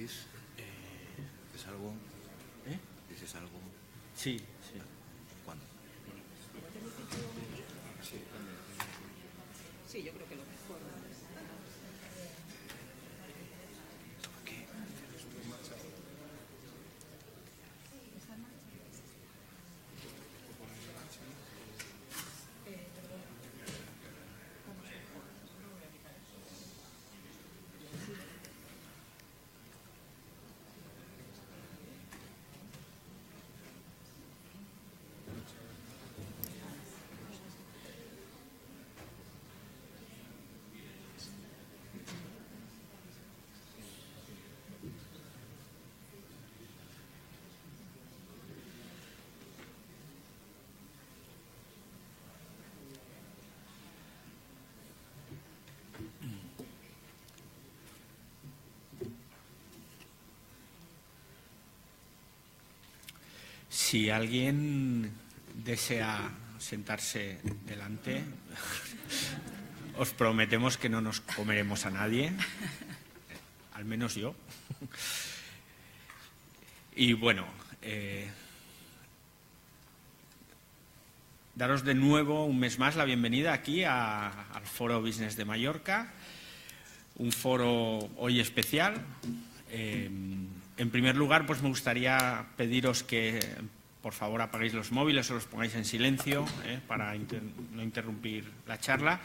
Luis, ¿dices algo? ¿Dices algo? Sí, sí. ¿Cuándo? Sí, yo creo que lo mejor. ¿Qué? Si alguien desea sentarse delante, os prometemos que no nos comeremos a nadie, al menos yo. Y bueno, daros de nuevo un mes más la bienvenida aquí al Foro Business de Mallorca, un foro hoy especial. En primer lugar, pues me gustaría pediros que por favor apaguéis los móviles o los pongáis en silencio para no interrumpir la charla.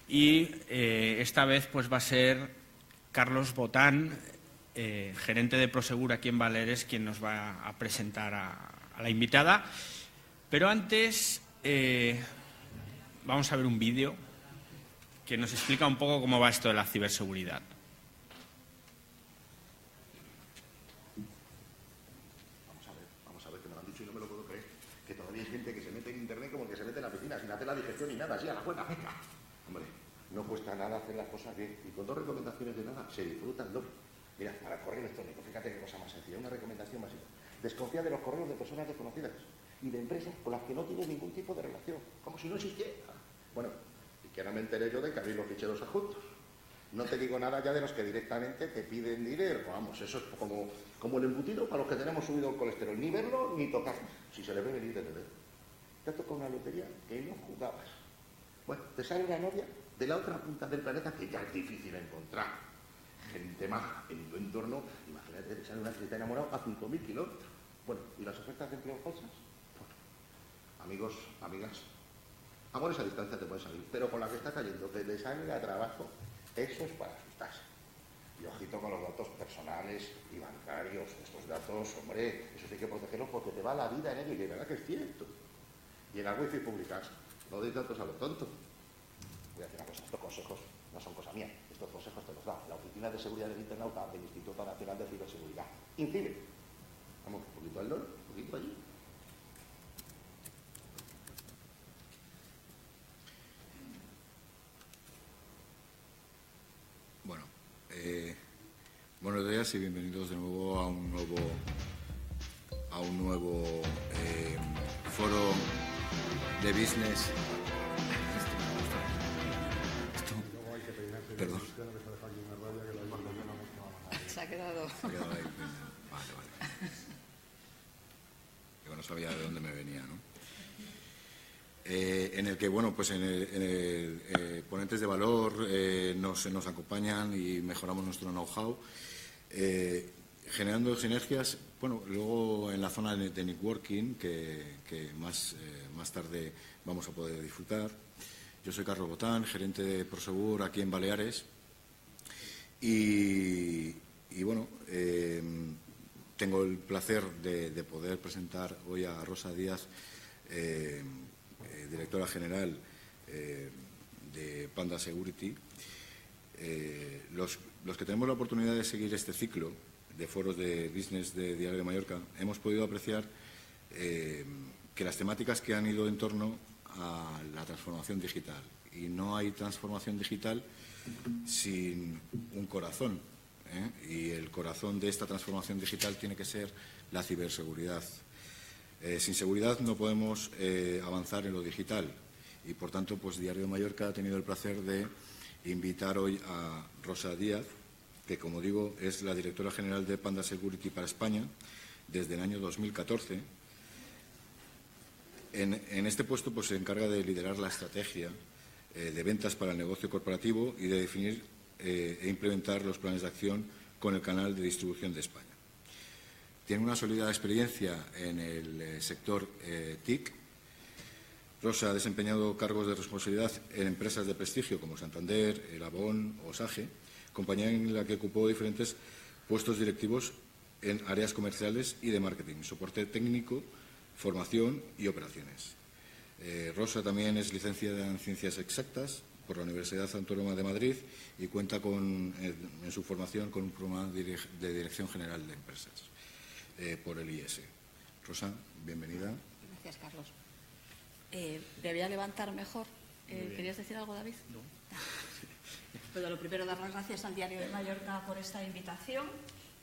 Y esta vez pues va a ser Carlos Botán, gerente de Prosegur aquí en Baleares, quien nos va a presentar a la invitada. Pero antes vamos a ver un vídeo que nos explica un poco cómo va esto de la ciberseguridad. Vamos a ver, que me lo han dicho y no me lo puedo creer. Que todavía hay gente que se mete en internet como que se mete en la piscina sin hacer la digestión ni nada, así a la buena, venga. Hombre, no cuesta nada hacer las cosas bien. Y con 2 recomendaciones de nada se disfrutan 2. Mira, para el correo electrónico, fíjate qué cosa más sencilla, una recomendación básica. Desconfía de los correos de personas desconocidas y de empresas con las que no tienes ningún tipo de relación, como si no existiera. Bueno, y que no me enteré yo de que abrís los ficheros adjuntos. No te digo nada ya de los que directamente te piden dinero. Vamos, eso es como el embutido para los que tenemos subido el colesterol. Ni verlo ni tocarlo. Si se le ve venir desde dentro. Te ha tocado una lotería que no jugabas. Bueno, te sale una novia de la otra punta del planeta que ya es difícil encontrar. Gente maja en tu entorno. Imagínate que te sale una que te ha enamorado a 5.000 kilómetros. Bueno, ¿y las ofertas de empleo falsas? Bueno, amigos, amigas, amores a distancia te pueden salir, pero con la que está cayendo, que le sale a trabajo, eso es para asustarse. Y ojito con los datos personales y bancarios. Estos datos, hombre, eso hay que protegerlos porque te va la vida en ello y de verdad que es cierto. Y en las wifi públicas, no deis datos a lo tonto. Voy a decir una cosa, estos consejos no son cosa mía, estos consejos te los da la Oficina de Seguridad del Internauta del Instituto Nacional de Ciberseguridad. INCIBE. Vamos, un poquito al loro, un poquito allí. Bueno, buenos días y bienvenidos de nuevo a un nuevo foro de business. Perdón. Se ha quedado ahí. Vale. Yo no sabía de dónde me venía, ¿no? En el que, bueno, pues en el ponentes de valor nos acompañan y mejoramos nuestro know-how, generando sinergias, bueno, luego en la zona de networking que más tarde vamos a poder disfrutar. Yo soy Carlos Botán, gerente de Prosegur aquí en Baleares y bueno, tengo el placer de poder presentar hoy a Rosa Díaz, directora general de Panda Security. Los que tenemos la oportunidad de seguir este ciclo de foros de business de Diario de Mallorca, hemos podido apreciar que las temáticas que han ido en torno a la transformación digital. Y no hay transformación digital sin un corazón, y el corazón de esta transformación digital tiene que ser la ciberseguridad. Sin seguridad no podemos avanzar en lo digital y, por tanto, pues Diario de Mallorca ha tenido el placer de invitar hoy a Rosa Díaz, que, como digo, es la directora general de Panda Security para España desde el año 2014. En este puesto pues, se encarga de liderar la estrategia de ventas para el negocio corporativo y de definir e implementar los planes de acción con el canal de distribución de España. Tiene una sólida experiencia en el sector TIC. Rosa ha desempeñado cargos de responsabilidad en empresas de prestigio como Santander, El Avon o SAGE, compañía en la que ocupó diferentes puestos directivos en áreas comerciales y de marketing, soporte técnico, formación y operaciones. Rosa también es licenciada en Ciencias Exactas por la Universidad Autónoma de Madrid y cuenta en su formación con un programa de Dirección General de Empresas por el IES. Rosa, bienvenida. Gracias, Carlos. ¿Debería levantar mejor? ¿Querías decir algo, David? No. Bueno, lo primero, dar las gracias al Diario de Mallorca por esta invitación,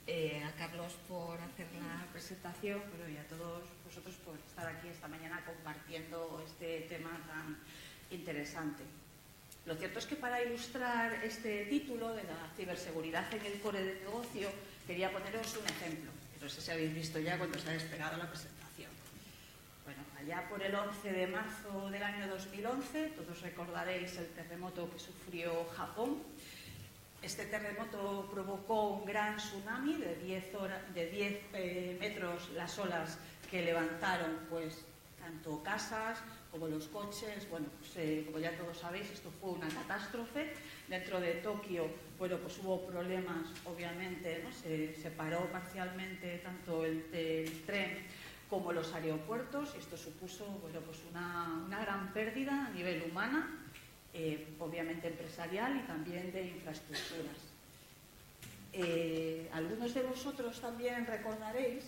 a Carlos por hacer la presentación, pero y a todos vosotros por estar aquí esta mañana compartiendo este tema tan interesante. Lo cierto es que para ilustrar este título de la ciberseguridad en el core de negocio, quería poneros un ejemplo. No sé si habéis visto ya cuando se ha desplegado la presentación. Bueno, allá por el 11 de marzo del año 2011, todos recordaréis el terremoto que sufrió Japón. Este terremoto provocó un gran tsunami de 10 metros las olas que levantaron pues tanto casas como los coches. Bueno, pues, como ya todos sabéis, esto fue una catástrofe. Dentro de Tokio, bueno, pues hubo problemas, obviamente, ¿no? Se paró parcialmente tanto el tren como los aeropuertos, y esto supuso, bueno, pues una gran pérdida a nivel humana, obviamente empresarial y también de infraestructuras. Algunos de vosotros también recordaréis,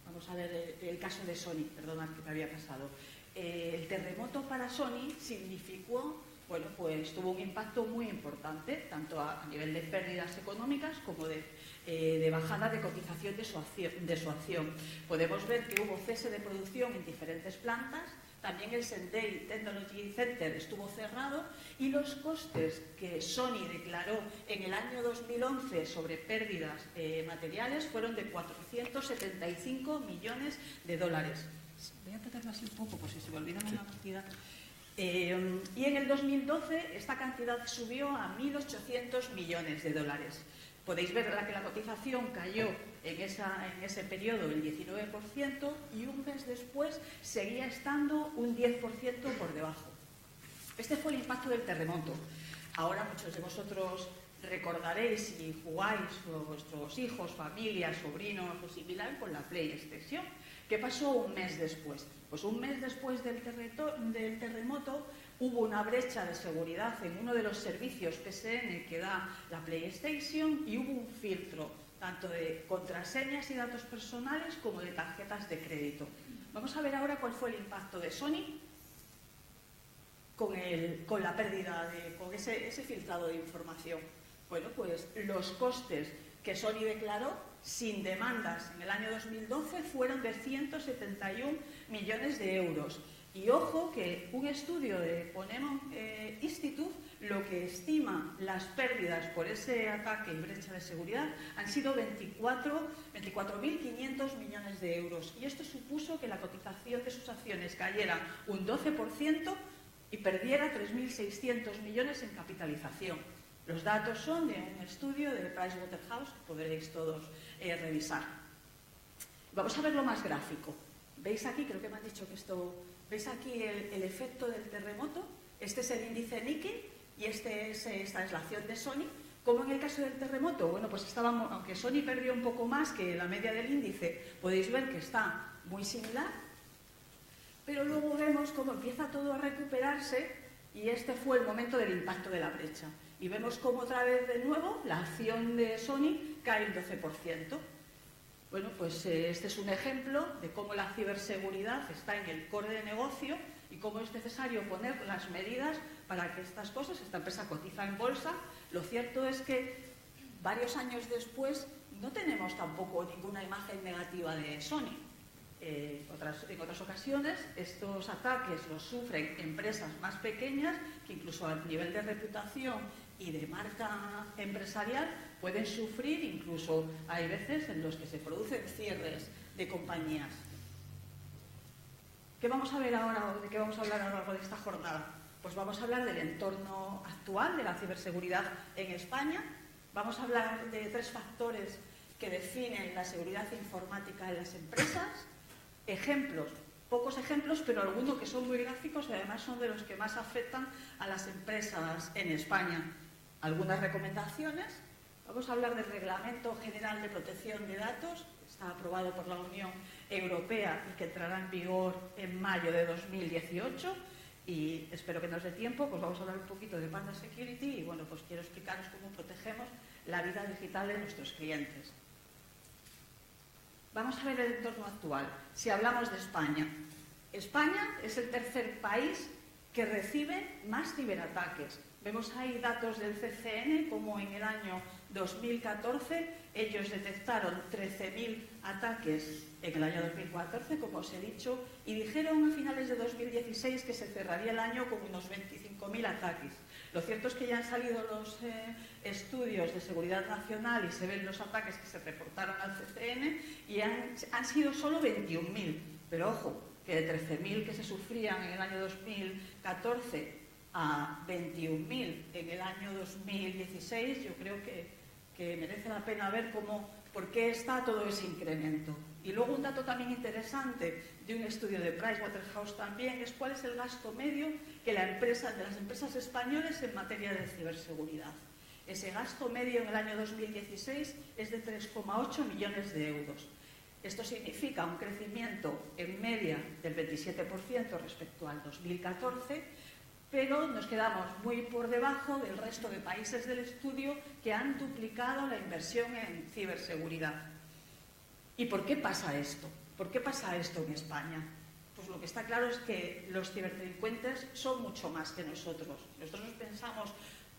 vamos a ver el caso de Sony, perdonad que me había pasado. El terremoto para Sony significó, bueno, pues tuvo un impacto muy importante, tanto a nivel de pérdidas económicas como de bajada de cotización de su acción. Podemos ver que hubo cese de producción en diferentes plantas. También el Sendai Technology Center estuvo cerrado y los costes que Sony declaró en el año 2011 sobre pérdidas materiales fueron de 475 millones de dólares. Voy a tratarlo así un poco por si se me olvida una cantidad. Y en el 2012 esta cantidad subió a 1.800 millones de dólares. Podéis ver que la cotización cayó en ese periodo el 19% y un mes después seguía estando un 10% por debajo. Este fue el impacto del terremoto. Ahora muchos de vosotros recordaréis, si jugáis o vuestros hijos, familias, sobrinos o similar con la PlayStation. ¿Qué pasó un mes después? Pues un mes después del terremoto hubo una brecha de seguridad en uno de los servicios PSN que da la PlayStation y hubo un filtro tanto de contraseñas y datos personales como de tarjetas de crédito. Vamos a ver ahora cuál fue el impacto de Sony con la pérdida, con ese filtrado de información. Bueno, pues los costes que Sony declaró sin demandas en el año 2012 fueron de 171 millones de euros. Y ojo que un estudio de Ponemon Institute lo que estima las pérdidas por ese ataque y brecha de seguridad han sido 24.500 millones de euros. Y esto supuso que la cotización de sus acciones cayera un 12% y perdiera 3.600 millones en capitalización. Los datos son de un estudio de Pricewaterhouse que podréis todos revisar. Vamos a ver lo más gráfico. ¿Veis aquí? Creo que me han dicho que esto... ¿Veis aquí el efecto del terremoto? Este es el índice Nikkei y esta es la acción de Sony. ¿Cómo en el caso del terremoto? Bueno, pues aunque Sony perdió un poco más que la media del índice, podéis ver que está muy similar, pero luego vemos cómo empieza todo a recuperarse y este fue el momento del impacto de la brecha. Y vemos cómo otra vez de nuevo la acción de Sony cae el 12%. Bueno, pues este es un ejemplo de cómo la ciberseguridad está en el core de negocio y cómo es necesario poner las medidas para que estas cosas, esta empresa cotiza en bolsa. Lo cierto es que varios años después no tenemos tampoco ninguna imagen negativa de Sony. En otras ocasiones estos ataques los sufren empresas más pequeñas que incluso a nivel de reputación y de marca empresarial pueden sufrir, incluso hay veces en los que se producen cierres de compañías. ¿Qué vamos a ver ahora, o de qué vamos a hablar a lo largo de esta jornada? Pues vamos a hablar del entorno actual de la ciberseguridad en España. Vamos a hablar de 3 factores que definen la seguridad informática en las empresas. Ejemplos, pocos ejemplos, pero algunos que son muy gráficos y además son de los que más afectan a las empresas en España. Algunas recomendaciones. Vamos a hablar del Reglamento General de Protección de Datos, que está aprobado por la Unión Europea y que entrará en vigor en mayo de 2018. Y espero que nos dé tiempo, pues vamos a hablar un poquito de Panda Security y bueno, pues quiero explicaros cómo protegemos la vida digital de nuestros clientes. Vamos a ver el entorno actual. Si hablamos de España, España es el tercer país que recibe más ciberataques. Vemos ahí datos del CCN, como en el año 2014 ellos detectaron 13.000 ataques en el año 2014, como os he dicho, y dijeron a finales de 2016 que se cerraría el año con unos 25.000 ataques. Lo cierto es que ya han salido los estudios de seguridad nacional y se ven los ataques que se reportaron al CCN y han sido solo 21.000. Pero ojo, que de 13.000 que se sufrían en el año 2014 a 21.000 en el año 2016, yo creo que merece la pena ver por qué está todo ese incremento. Y luego un dato también interesante de un estudio de Pricewaterhouse también es cuál es el gasto medio de las empresas españolas en materia de ciberseguridad. Ese gasto medio en el año 2016 es de 3,8 millones de euros. Esto significa un crecimiento en media del 27% respecto al 2014, pero nos quedamos muy por debajo del resto de países del estudio que han duplicado la inversión en ciberseguridad. ¿Y por qué pasa esto? ¿Por qué pasa esto en España? Pues lo que está claro es que los ciberdelincuentes son mucho más que nosotros. Nosotros pensamos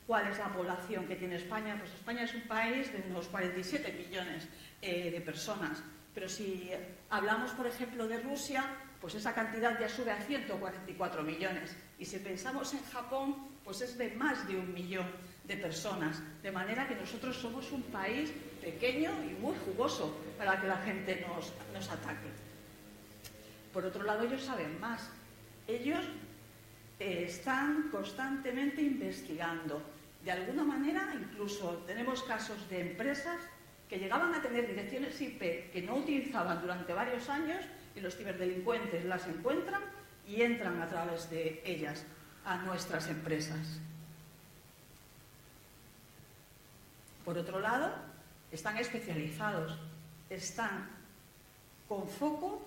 cuál es la población que tiene España. Pues España es un país de unos 47 millones de personas. Pero si hablamos, por ejemplo, de Rusia, pues esa cantidad ya sube a 144 millones. Y si pensamos en Japón, pues es de más de 1 millón de personas. De manera que nosotros somos un país pequeño y muy jugoso para que la gente nos ataque. Por otro lado, ellos saben más. Ellos están constantemente investigando. De alguna manera, incluso tenemos casos de empresas que llegaban a tener direcciones IP que no utilizaban durante varios años y los ciberdelincuentes las encuentran y entran a través de ellas a nuestras empresas. Por otro lado, están especializados, están con foco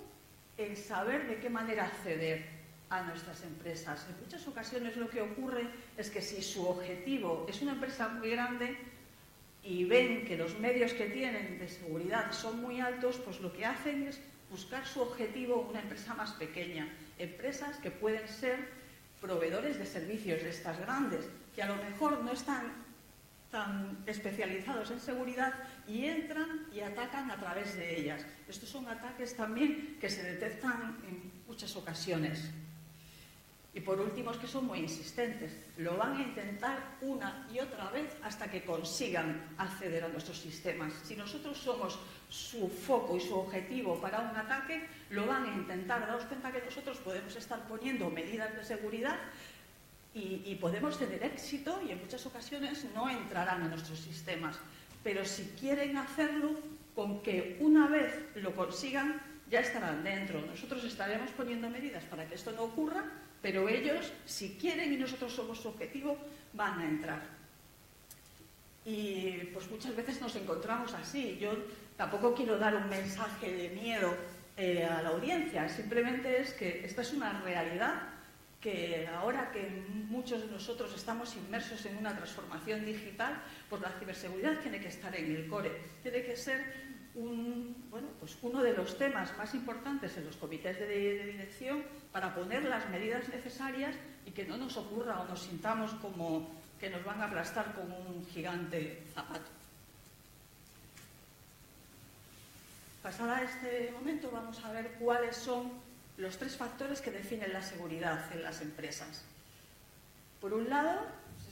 en saber de qué manera acceder a nuestras empresas. En muchas ocasiones lo que ocurre es que si su objetivo es una empresa muy grande y ven que los medios que tienen de seguridad son muy altos, pues lo que hacen es buscar su objetivo en una empresa más pequeña. Empresas que pueden ser proveedores de servicios de estas grandes, que a lo mejor no están tan especializados en seguridad y entran y atacan a través de ellas. Estos son ataques también que se detectan en muchas ocasiones. Y por último, es que son muy insistentes. Lo van a intentar una y otra vez hasta que consigan acceder a nuestros sistemas. Si nosotros somos su foco y su objetivo para un ataque, lo van a intentar. Daos cuenta que nosotros podemos estar poniendo medidas de seguridad y podemos tener éxito y en muchas ocasiones no entrarán en nuestros sistemas. Pero si quieren hacerlo, con que una vez lo consigan, ya estarán dentro. Nosotros estaremos poniendo medidas para que esto no ocurra, pero ellos, si quieren y nosotros somos su objetivo, van a entrar. Y pues muchas veces nos encontramos así. Yo tampoco quiero dar un mensaje de miedo a la audiencia, simplemente es que esta es una realidad que ahora que muchos de nosotros estamos inmersos en una transformación digital, pues la ciberseguridad tiene que estar en el core, tiene que ser uno de los temas más importantes en los comités de dirección para poner las medidas necesarias y que no nos ocurra o nos sintamos como que nos van a aplastar con un gigante zapato. Pasada este momento vamos a ver cuáles son los 3 factores que definen la seguridad en las empresas. Por un lado,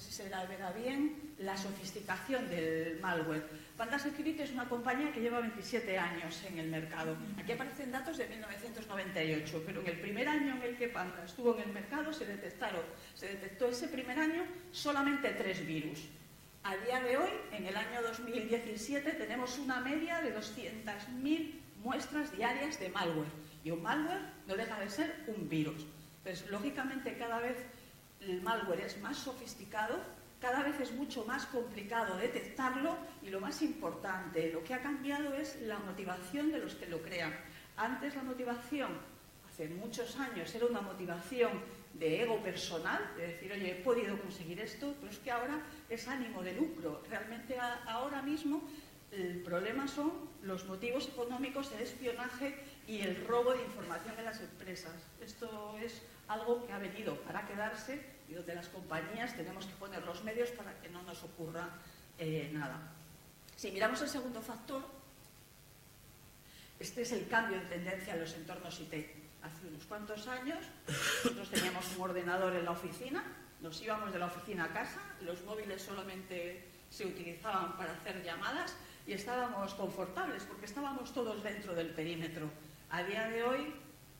si se verá bien, la sofisticación del malware. Panda Security es una compañía que lleva 27 años en el mercado. Aquí aparecen datos de 1998, pero en el primer año en el que Panda estuvo en el mercado se detectó ese primer año solamente 3 virus. A día de hoy, en el año 2017, tenemos una media de 200.000 muestras diarias de malware. Y un malware no deja de ser un virus. Entonces, lógicamente, cada vez el malware es más sofisticado, cada vez es mucho más complicado detectarlo y lo más importante, lo que ha cambiado es la motivación de los que lo crean. Antes la motivación, hace muchos años, era una motivación de ego personal, de decir, oye, he podido conseguir esto, pero es que ahora es ánimo de lucro. Realmente ahora mismo el problema son los motivos económicos, el espionaje y el robo de información en las empresas. Esto es algo que ha venido para quedarse y donde las compañías tenemos que poner los medios para que no nos ocurra nada. Si miramos el segundo factor, este es el cambio de tendencia en los entornos IT. Hace unos cuantos años nosotros teníamos un ordenador en la oficina, nos íbamos de la oficina a casa, los móviles solamente se utilizaban para hacer llamadas y estábamos confortables porque estábamos todos dentro del perímetro. A día de hoy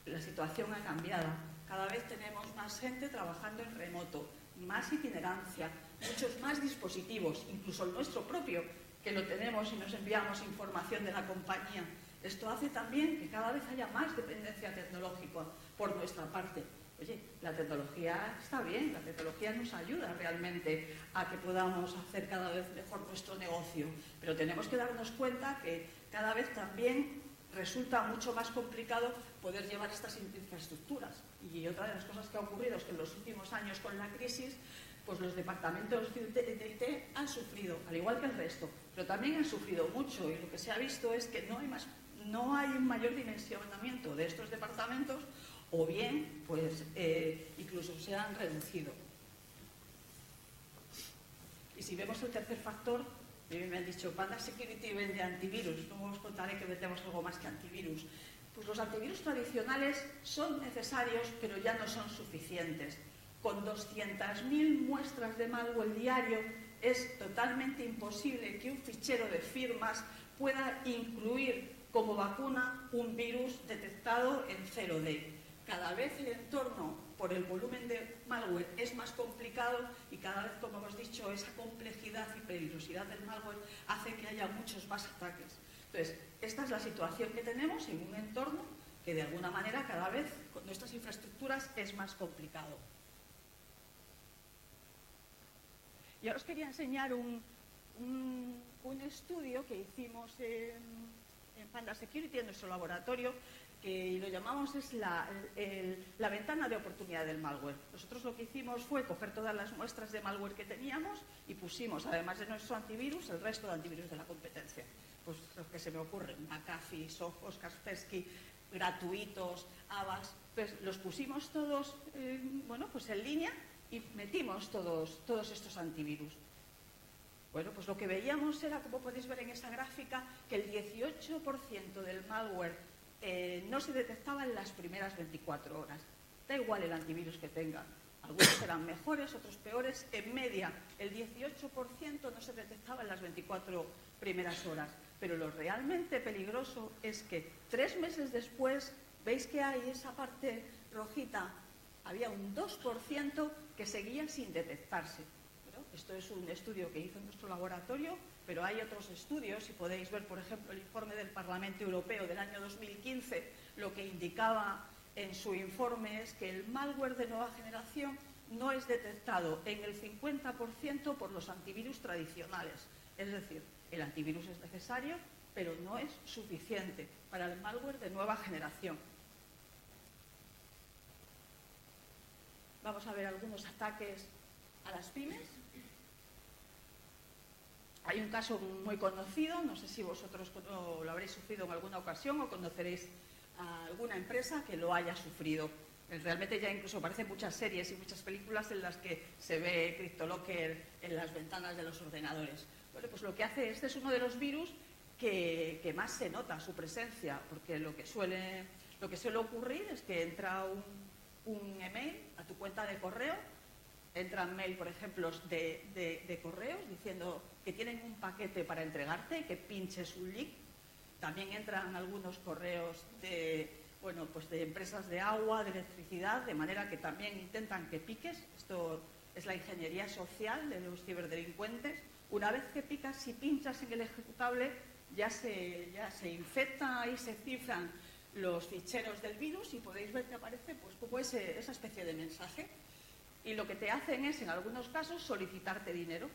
la situación ha cambiado. Cada vez tenemos más gente trabajando en remoto, más itinerancia, muchos más dispositivos, incluso el nuestro propio, que lo tenemos y nos enviamos información de la compañía. Esto hace también que cada vez haya más dependencia tecnológica por nuestra parte. Oye, la tecnología está bien, la tecnología nos ayuda realmente a que podamos hacer cada vez mejor nuestro negocio, pero tenemos que darnos cuenta que cada vez también resulta mucho más complicado poder llevar estas infraestructuras. Y otra de las cosas que ha ocurrido es que en los últimos años con la crisis, pues los departamentos de IT han sufrido, al igual que el resto, pero también han sufrido mucho y lo que se ha visto es que no hay un mayor dimensionamiento de estos departamentos o bien, pues, incluso se han reducido. Y si vemos el tercer factor, me han dicho, Panda Security vende antivirus, no os contaré que vendemos algo más que antivirus. Pues los antivirus tradicionales son necesarios, pero ya no son suficientes. Con 200.000 muestras de malware diario es totalmente imposible que un fichero de firmas pueda incluir como vacuna un virus detectado en 0D. Cada vez el entorno, por el volumen de malware, es más complicado y cada vez, como hemos dicho, esa complejidad y peligrosidad del malware hace que haya muchos más ataques. Entonces, esta es la situación que tenemos en un entorno que de alguna manera cada vez con nuestras infraestructuras es más complicado. Y ahora os quería enseñar un estudio que hicimos en Panda Security, en nuestro laboratorio, que lo llamamos es la ventana de oportunidad del malware. Nosotros lo que hicimos fue coger todas las muestras de malware que teníamos y pusimos, además de nuestro antivirus, el resto de antivirus de la competencia. Pues los que se me ocurren, McAfee, Sophos, Kaspersky, gratuitos, Avast, pues los pusimos todos pues en línea y metimos todos estos antivirus. Bueno, pues lo que veíamos era, como podéis ver en esa gráfica, que el 18% del malware no se detectaba en las primeras 24 horas. Da igual el antivirus que tengan. Algunos eran mejores, otros peores. En media, el 18% no se detectaba en las 24 primeras horas. Pero lo realmente peligroso es que 3 meses después, veis que hay esa parte rojita, había un 2% que seguía sin detectarse. Esto es un estudio que hizo en nuestro laboratorio, pero hay otros estudios, si podéis ver, por ejemplo, el informe del Parlamento Europeo del año 2015, lo que indicaba en su informe es que el malware de nueva generación no es detectado en el 50% por los antivirus tradicionales. Es decir, el antivirus es necesario, pero no es suficiente para el malware de nueva generación. Vamos a ver algunos ataques a las pymes. Hay un caso muy conocido, no sé si vosotros lo habréis sufrido en alguna ocasión o conoceréis a alguna empresa que lo haya sufrido. Realmente ya incluso aparecen muchas series y muchas películas en las que se ve CryptoLocker en las ventanas de los ordenadores. Bueno, pues lo que hace, este es uno de los virus que más se nota su presencia, porque lo que suele ocurrir es que entra un email a tu cuenta de correo entran mail, por ejemplo, de correos diciendo que tienen un paquete para entregarte y que pinches un link. También entran algunos correos de empresas de agua, de electricidad, de manera que también intentan que piques. Esto es la ingeniería social de los ciberdelincuentes. Una vez que picas, si pinchas en el ejecutable, ya se infecta y se cifran los ficheros del virus y podéis ver que aparece pues como esa especie de mensaje. Y lo que te hacen es, en algunos casos, solicitarte dinero.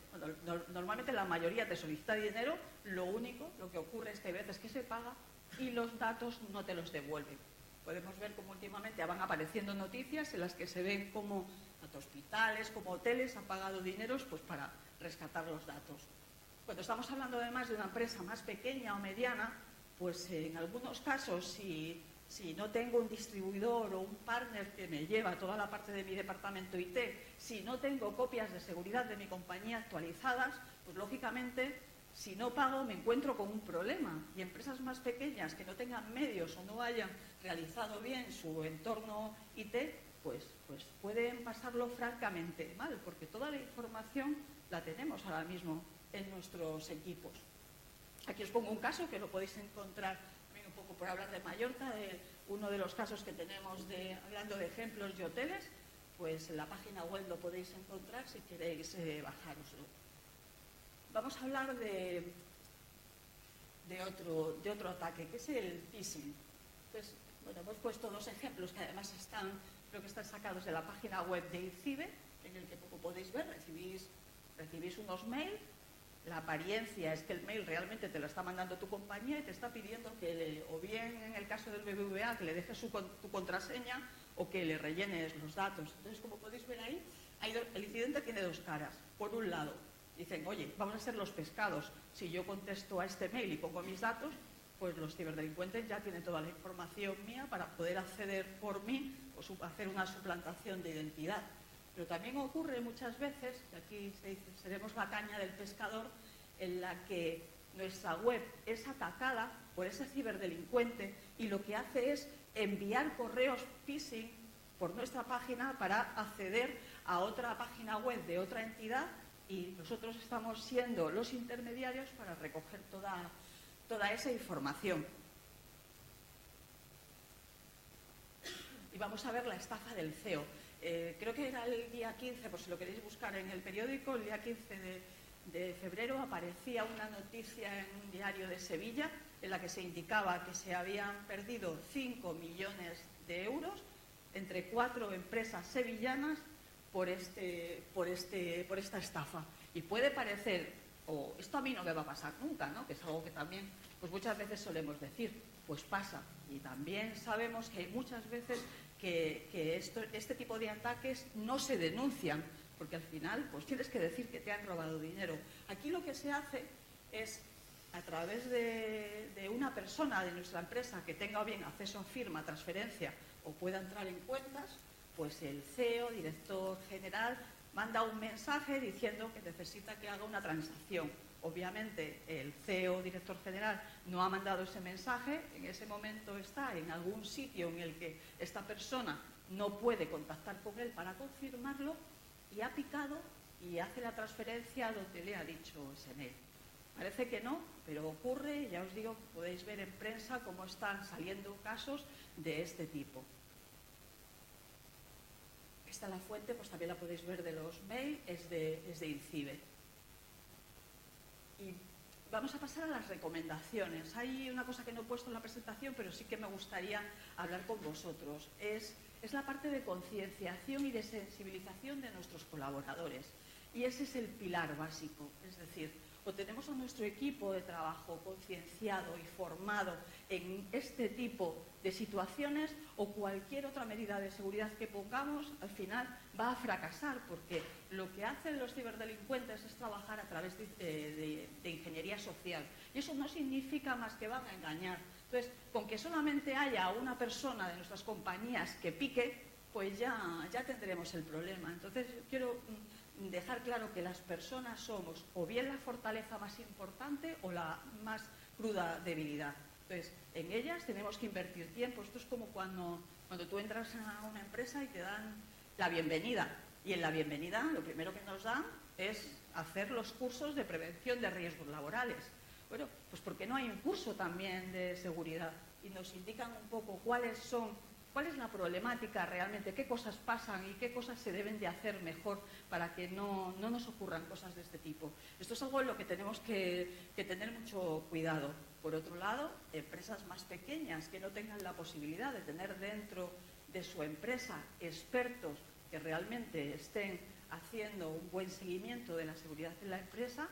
Normalmente la mayoría te solicita dinero, lo que ocurre es que hay veces que se paga y los datos no te los devuelven. Podemos ver cómo últimamente van apareciendo noticias en las que se ven como tanto hospitales como hoteles han pagado dineros pues para rescatar los datos. Cuando estamos hablando además de una empresa más pequeña o mediana, pues en algunos casos si no tengo un distribuidor o un partner que me lleva toda la parte de mi departamento IT, si no tengo copias de seguridad de mi compañía actualizadas, pues lógicamente si no pago me encuentro con un problema. Y empresas más pequeñas que no tengan medios o no hayan realizado bien su entorno IT, pues pueden pasarlo francamente mal, porque toda la información la tenemos ahora mismo en nuestros equipos. Aquí os pongo un caso que lo podéis encontrar también un poco por hablar de Mallorca, de uno de los casos que tenemos hablando de ejemplos de hoteles, pues en la página web lo podéis encontrar si queréis bajároslo. Vamos a hablar de otro ataque, que es el phishing. Pues, hemos puesto dos ejemplos que además creo que están sacados de la página web de INCIBE, en el que como podéis ver recibís unos mails. La apariencia es que el mail realmente te lo está mandando tu compañía y te está pidiendo que, o bien en el caso del BBVA, que le dejes tu contraseña o que le rellenes los datos. Entonces, como podéis ver ahí, el incidente tiene dos caras. Por un lado, dicen, oye, vamos a ser los pescados. Si yo contesto a este mail y pongo mis datos, pues los ciberdelincuentes ya tienen toda la información mía para poder acceder por mí o hacer una suplantación de identidad. Pero también ocurre muchas veces, y aquí se dice, seremos la caña del pescador, en la que nuestra web es atacada por ese ciberdelincuente y lo que hace es enviar correos phishing por nuestra página para acceder a otra página web de otra entidad y nosotros estamos siendo los intermediarios para recoger toda esa información. Y vamos a ver la estafa del CEO. Creo que era el día 15, por si lo queréis buscar en el periódico, el día 15 de febrero aparecía una noticia en un diario de Sevilla en la que se indicaba que se habían perdido 5 millones de euros entre 4 empresas sevillanas por esta estafa. Y puede parecer, esto a mí no me va a pasar nunca, ¿no? Que es algo que también pues muchas veces solemos decir, pues pasa. Y también sabemos que hay muchas veces que este tipo de ataques no se denuncian, porque al final pues tienes que decir que te han robado dinero. Aquí lo que se hace es, a través de una persona de nuestra empresa que tenga bien acceso a firma, transferencia o pueda entrar en cuentas, pues el CEO, director general, manda un mensaje diciendo que necesita que haga una transacción. Obviamente el CEO, director general, no ha mandado ese mensaje, en ese momento está en algún sitio en el que esta persona no puede contactar con él para confirmarlo y ha picado y hace la transferencia donde le ha dicho ese mail. Parece que no, pero ocurre, ya os digo, podéis ver en prensa cómo están saliendo casos de este tipo. Esta es la fuente, pues también la podéis ver de los mails, es de INCIBE. Y vamos a pasar a las recomendaciones. Hay una cosa que no he puesto en la presentación, pero sí que me gustaría hablar con vosotros. Es la parte de concienciación y de sensibilización de nuestros colaboradores. Y ese es el pilar básico. Es decir, o tenemos a nuestro equipo de trabajo concienciado y formado en este tipo de situaciones, o cualquier otra medida de seguridad que pongamos, al final va a fracasar, porque lo que hacen los ciberdelincuentes es trabajar a través de ingeniería social. Y eso no significa más que van a engañar. Entonces, con que solamente haya una persona de nuestras compañías que pique, pues ya tendremos el problema. Entonces, quiero dejar claro que las personas somos o bien la fortaleza más importante o la más cruda debilidad. Entonces, en ellas tenemos que invertir tiempo. Esto es como cuando tú entras a una empresa y te dan la bienvenida. Y en la bienvenida lo primero que nos dan es hacer los cursos de prevención de riesgos laborales. Bueno, pues porque no hay un curso también de seguridad y nos indican un poco cuál es la problemática realmente, qué cosas pasan y qué cosas se deben de hacer mejor para que no nos ocurran cosas de este tipo. Esto es algo en lo que tenemos que tener mucho cuidado. Por otro lado, empresas más pequeñas que no tengan la posibilidad de tener dentro de su empresa expertos que realmente estén haciendo un buen seguimiento de la seguridad en la empresa,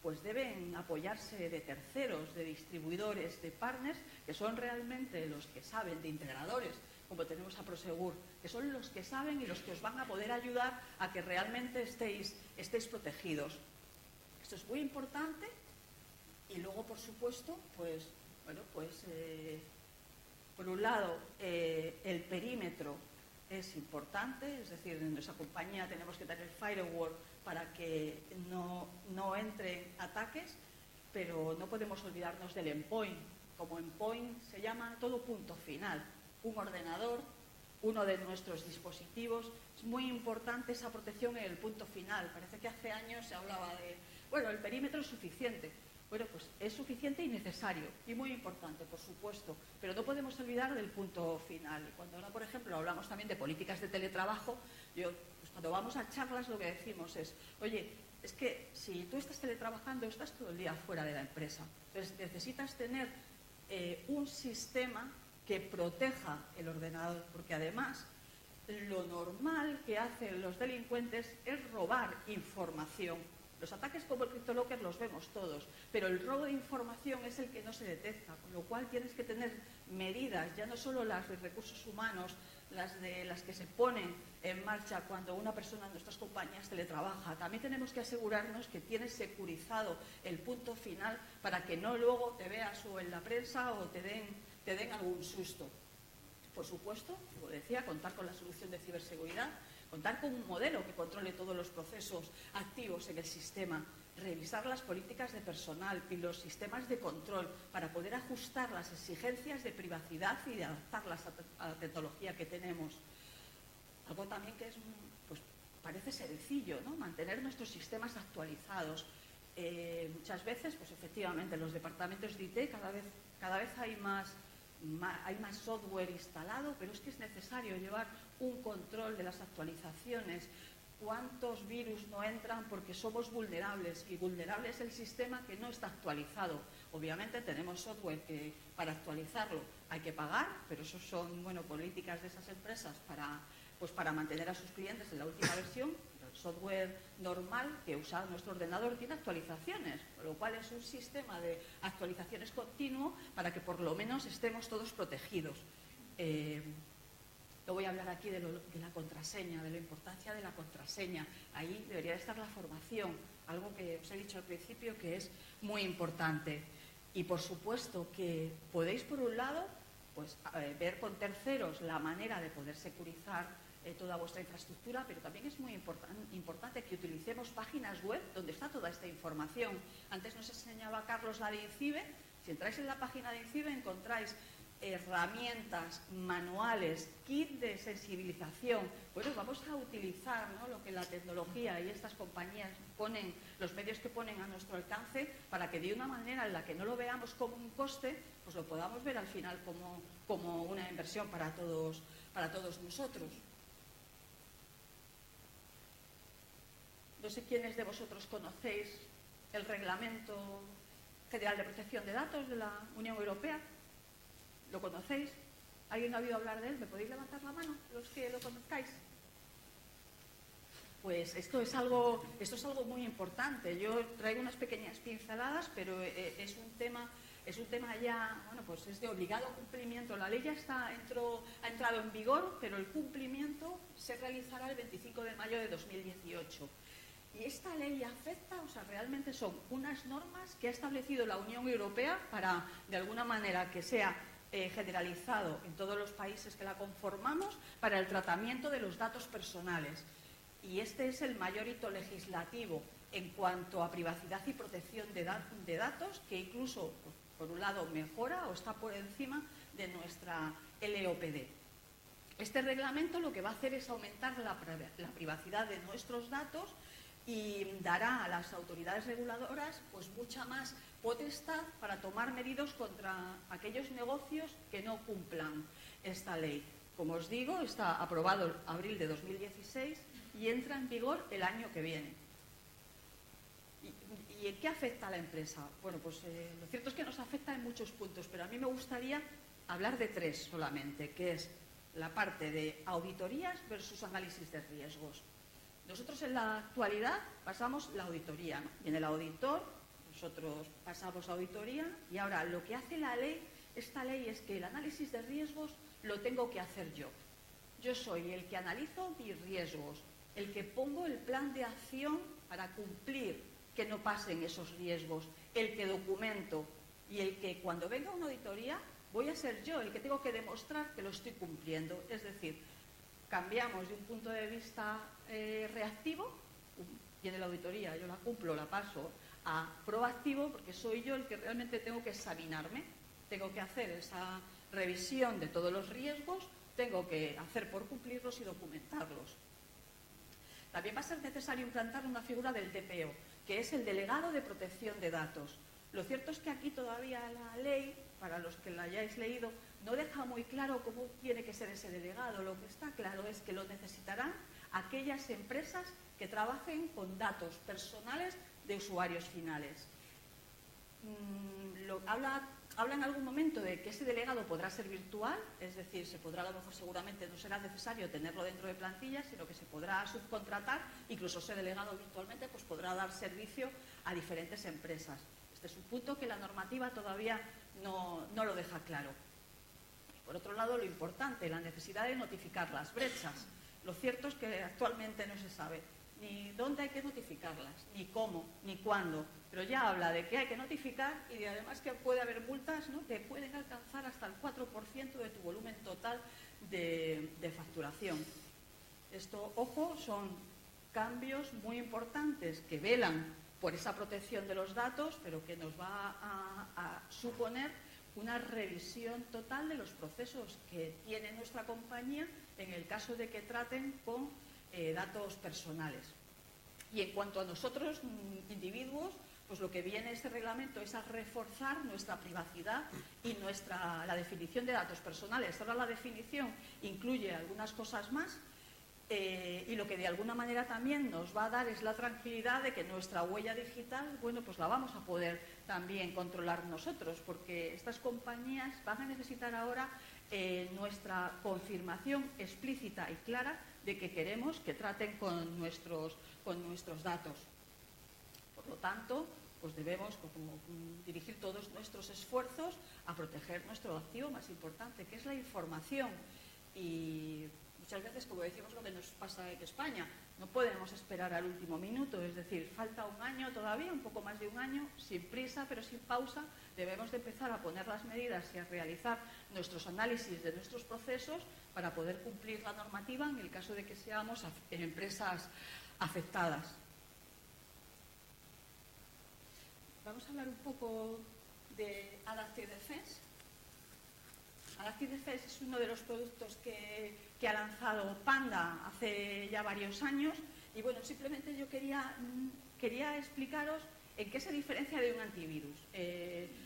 pues deben apoyarse de terceros, de distribuidores, de partners, que son realmente los que saben, de integradores, como tenemos a Prosegur, que son los que saben y los que os van a poder ayudar a que realmente estéis protegidos. Esto es muy importante. Y luego, por supuesto, pues, por un lado, el perímetro es importante, es decir, en nuestra compañía tenemos que tener firewall para que no entren ataques, pero no podemos olvidarnos del endpoint. Como endpoint se llama todo punto final. Un ordenador, uno de nuestros dispositivos, es muy importante esa protección en el punto final. Parece que hace años se hablaba de, bueno, el perímetro es suficiente. Bueno, pues es suficiente y necesario y muy importante, por supuesto, pero no podemos olvidar del punto final. Y cuando ahora, por ejemplo, hablamos también de políticas de teletrabajo, pues cuando vamos a charlas lo que decimos es, oye, es que si tú estás teletrabajando, estás todo el día fuera de la empresa. Entonces necesitas tener un sistema que proteja el ordenador, porque además lo normal que hacen los delincuentes es robar información. Los ataques como el CryptoLocker los vemos todos, pero el robo de información es el que no se detecta, con lo cual tienes que tener medidas, ya no solo las de recursos humanos, las que se ponen en marcha cuando una persona en nuestras compañías teletrabaja. También tenemos que asegurarnos que tienes securizado el punto final para que no luego te veas o en la prensa o te den algún susto. Por supuesto, como decía, contar con la solución de ciberseguridad, contar con un modelo que controle todos los procesos activos en el sistema, revisar las políticas de personal y los sistemas de control para poder ajustar las exigencias de privacidad y de adaptarlas a la tecnología que tenemos. Algo también que es, pues, parece sencillo, ¿no? Mantener nuestros sistemas actualizados. Muchas veces, pues efectivamente, los departamentos de IT cada vez hay más software instalado, pero es que es necesario llevar un control de las actualizaciones. ¿Cuántos virus no entran porque somos vulnerables? Y vulnerable es el sistema que no está actualizado. Obviamente tenemos software que para actualizarlo hay que pagar, pero eso son políticas de esas empresas para mantener a sus clientes en la última versión. El software normal que usa nuestro ordenador tiene actualizaciones, con lo cual es un sistema de actualizaciones continuo para que por lo menos estemos todos protegidos. Yo voy a hablar aquí de la contraseña, de la importancia de la contraseña. Ahí debería estar la formación, algo que os he dicho al principio que es muy importante. Y por supuesto que podéis, por un lado, pues ver con terceros la manera de poder securizar toda vuestra infraestructura, pero también es muy importante que utilicemos páginas web donde está toda esta información. Antes nos enseñaba Carlos la de INCIBE. Si entráis en la página de INCIBE encontráis herramientas, manuales, kit de sensibilización. Bueno, vamos a utilizar, ¿no?, lo que la tecnología y estas compañías ponen, los medios que ponen a nuestro alcance, para que de una manera en la que no lo veamos como un coste, pues lo podamos ver al final como una inversión para todos nosotros. No sé quiénes de vosotros conocéis el Reglamento General de Protección de Datos de la Unión Europea. ¿Lo conocéis? ¿Alguien ha oído hablar de él? ¿Me podéis levantar la mano, los que lo conozcáis? Pues esto es algo muy importante. Yo traigo unas pequeñas pinceladas, pero es un tema ya, pues es de obligado cumplimiento. La ley ya ha entrado en vigor, pero el cumplimiento se realizará el 25 de mayo de 2018. Y esta ley afecta, realmente son unas normas que ha establecido la Unión Europea para, de alguna manera, que sea generalizado en todos los países que la conformamos para el tratamiento de los datos personales. Y este es el mayor hito legislativo en cuanto a privacidad y protección de datos, que incluso, pues, por un lado, mejora o está por encima de nuestra LOPD. Este reglamento lo que va a hacer es aumentar la privacidad de nuestros datos y dará a las autoridades reguladoras pues mucha más potestad para tomar medidas contra aquellos negocios que no cumplan esta ley. Como os digo, está aprobado en abril de 2016 y entra en vigor el año que viene. ¿Y en qué afecta a la empresa? Bueno, pues lo cierto es que nos afecta en muchos puntos, pero a mí me gustaría hablar de 3 solamente, que es la parte de auditorías versus análisis de riesgos. Nosotros en la actualidad pasamos la auditoría, ¿no? Viene el auditor, nosotros pasamos auditoría y ahora lo que hace esta ley es que el análisis de riesgos lo tengo que hacer yo. Yo soy el que analizo mis riesgos, el que pongo el plan de acción para cumplir que no pasen esos riesgos, el que documento y el que cuando venga una auditoría voy a ser yo el que tengo que demostrar que lo estoy cumpliendo. Es decir, cambiamos de un punto de vista reactivo, viene la auditoría, yo la cumplo, la paso, a proactivo, porque soy yo el que realmente tengo que examinarme, tengo que hacer esa revisión de todos los riesgos, tengo que hacer por cumplirlos y documentarlos. También va a ser necesario implantar una figura del DPO, que es el delegado de protección de datos. Lo cierto es que aquí todavía la ley, para los que la hayáis leído, no deja muy claro cómo tiene que ser ese delegado. Lo que está claro es que lo necesitarán aquellas empresas que trabajen con datos personales de usuarios finales. Habla en algún momento de que ese delegado podrá ser virtual, es decir, se podrá, a lo mejor seguramente no será necesario tenerlo dentro de plantillas, sino que se podrá subcontratar, incluso ese delegado virtualmente pues podrá dar servicio a diferentes empresas. Este es un punto que la normativa todavía no lo deja claro. Por otro lado, lo importante, la necesidad de notificar las brechas. Lo cierto es que actualmente no se sabe ni dónde hay que notificarlas, ni cómo, ni cuándo, pero ya habla de que hay que notificar y de además que puede haber multas, ¿no?, que pueden alcanzar hasta el 4% de tu volumen total de facturación. Esto, ojo, son cambios muy importantes que velan por esa protección de los datos, pero que nos va a suponer una revisión total de los procesos que tiene nuestra compañía en el caso de que traten con datos personales. Y en cuanto a nosotros, individuos, pues lo que viene este reglamento es a reforzar nuestra privacidad y la definición de datos personales. Ahora la definición incluye algunas cosas más y lo que de alguna manera también nos va a dar es la tranquilidad de que nuestra huella digital, bueno, pues la vamos a poder también controlar nosotros, porque estas compañías van a necesitar ahora nuestra confirmación explícita y clara de que queremos que traten con nuestros datos. Por lo tanto, pues debemos dirigir todos nuestros esfuerzos a proteger nuestro activo más importante, que es la información. Y muchas veces, como decimos, lo que nos pasa en España, no podemos esperar al último minuto, es decir, falta un año todavía, un poco más de un año, sin prisa pero sin pausa, debemos de empezar a poner las medidas y a realizar nuestros análisis de nuestros procesos para poder cumplir la normativa en el caso de que seamos empresas afectadas. Vamos a hablar un poco de Adaptive Defense. Adaptive Defense es uno de los productos que ha lanzado Panda hace ya varios años y bueno, simplemente yo quería explicaros en qué se diferencia de un antivirus.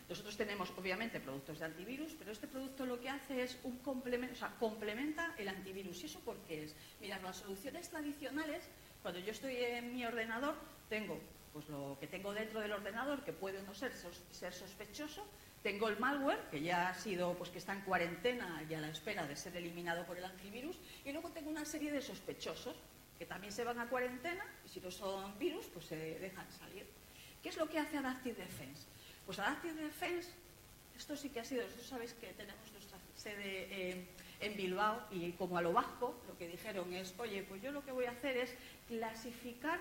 Nosotros tenemos obviamente productos de antivirus, pero este producto lo que hace es complementa el antivirus. ¿Y eso por qué es? Mirad, las soluciones tradicionales, cuando yo estoy en mi ordenador, tengo pues lo que tengo dentro del ordenador, que puede no ser sospechoso. Tengo el malware, que ya ha sido, pues que está en cuarentena y a la espera de ser eliminado por el antivirus, y luego tengo una serie de sospechosos que también se van a cuarentena y si no son virus, pues se dejan salir. ¿Qué es lo que hace Adaptive Defense? Pues Adaptive Defense, esto sí que ha sido, vosotros sabéis que tenemos nuestra sede en Bilbao y como a lo vasco, lo que dijeron es, oye, pues yo lo que voy a hacer es clasificar